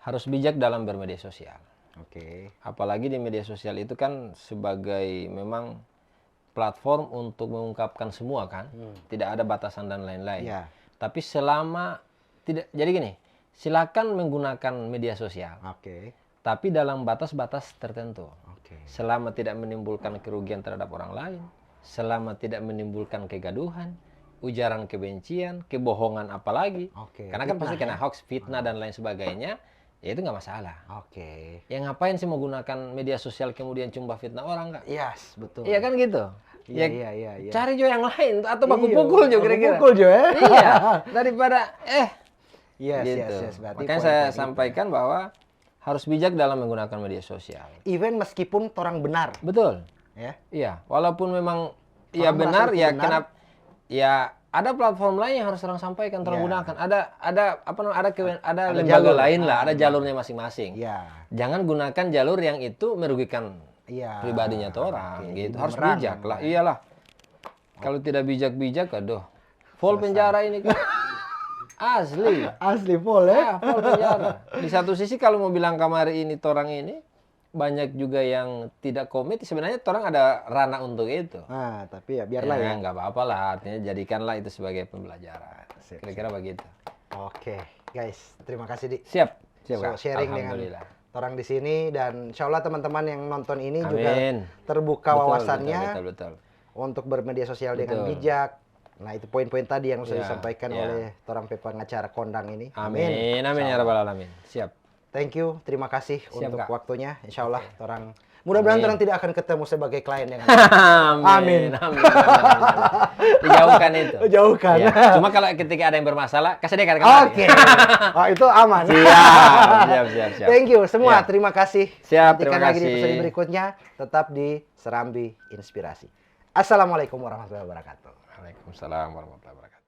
harus bijak dalam bermedia sosial. Oke. Apalagi di media sosial itu kan sebagai memang platform untuk mengungkapkan semua kan, tidak ada batasan dan lain-lain. Ya. Tapi selama tidak, jadi gini, silakan menggunakan media sosial. Oke. Tapi dalam batas-batas tertentu. Oke. Selama tidak menimbulkan kerugian terhadap orang lain, selama tidak menimbulkan kegaduhan, ujaran kebencian, kebohongan apalagi. Oke. Karena kan pasti kena hoax, fitnah dan lain sebagainya. Ya itu nggak masalah. Oke. Ya ngapain sih menggunakan media sosial kemudian cuma fitnah orang, Kak? Yes, betul. Iya kan gitu. Iya. Cari juga yang lain atau baku pukul juga kira-kira. Pukul juga ya. Iya, daripada Yes. Makanya saya sampaikan bahwa harus bijak dalam menggunakan media sosial. Even meskipun orang benar. Betul. Ya. Iya, walaupun memang ya benar ya kenapa ya ada platform lain yang harus orang sampaikan, orang gunakan. Ada lembaga lain lah, ada jalurnya masing-masing. Iya. Jangan gunakan jalur yang itu merugikan pribadinya tuh orang, gitu. Harus bijak lah. Iyalah. Kalau tidak bijak-bijak, aduh, full penjara ini kan. Asli full ya. Full penjara. Di satu sisi kalau mau bilang kamari ini, orang ini banyak juga yang tidak komit, sebenarnya orang ada ranah untuk itu. Tapi ya biarlah ya. Nggak apa-apa lah, artinya jadikanlah itu sebagai pembelajaran. Kira-kira begitu. Oke, guys, terima kasih Di. Siap. Sharing dengan orang di sini dan insya Allah teman-teman yang nonton ini juga terbuka wawasannya betul. untuk bermedia sosial dengan bijak, Nah, itu poin-poin tadi yang sudah Ya, disampaikan ya. oleh orang pengacara kondang ini. Amin, amin ya rabbal alamin. Siap. Thank you, terima kasih Siap, untuk Kak. waktunya. Insya Allah orang mudah-mudahan Amin. orang tidak akan ketemu sebagai klien yang Amin. Amin. Dijauhkan itu. Jauhkan. Ya. Cuma kalau ketika ada yang bermasalah, kasih dia kembali. Oke. Oh, itu aman. Siap. Thank you semua. Ya. Terima kasih. Siap, Nantikan terima lagi di kasih. episode berikutnya. Tetap di Serambi Inspirasi. Assalamualaikum warahmatullahi wabarakatuh. Waalaikumsalam warahmatullahi wabarakatuh.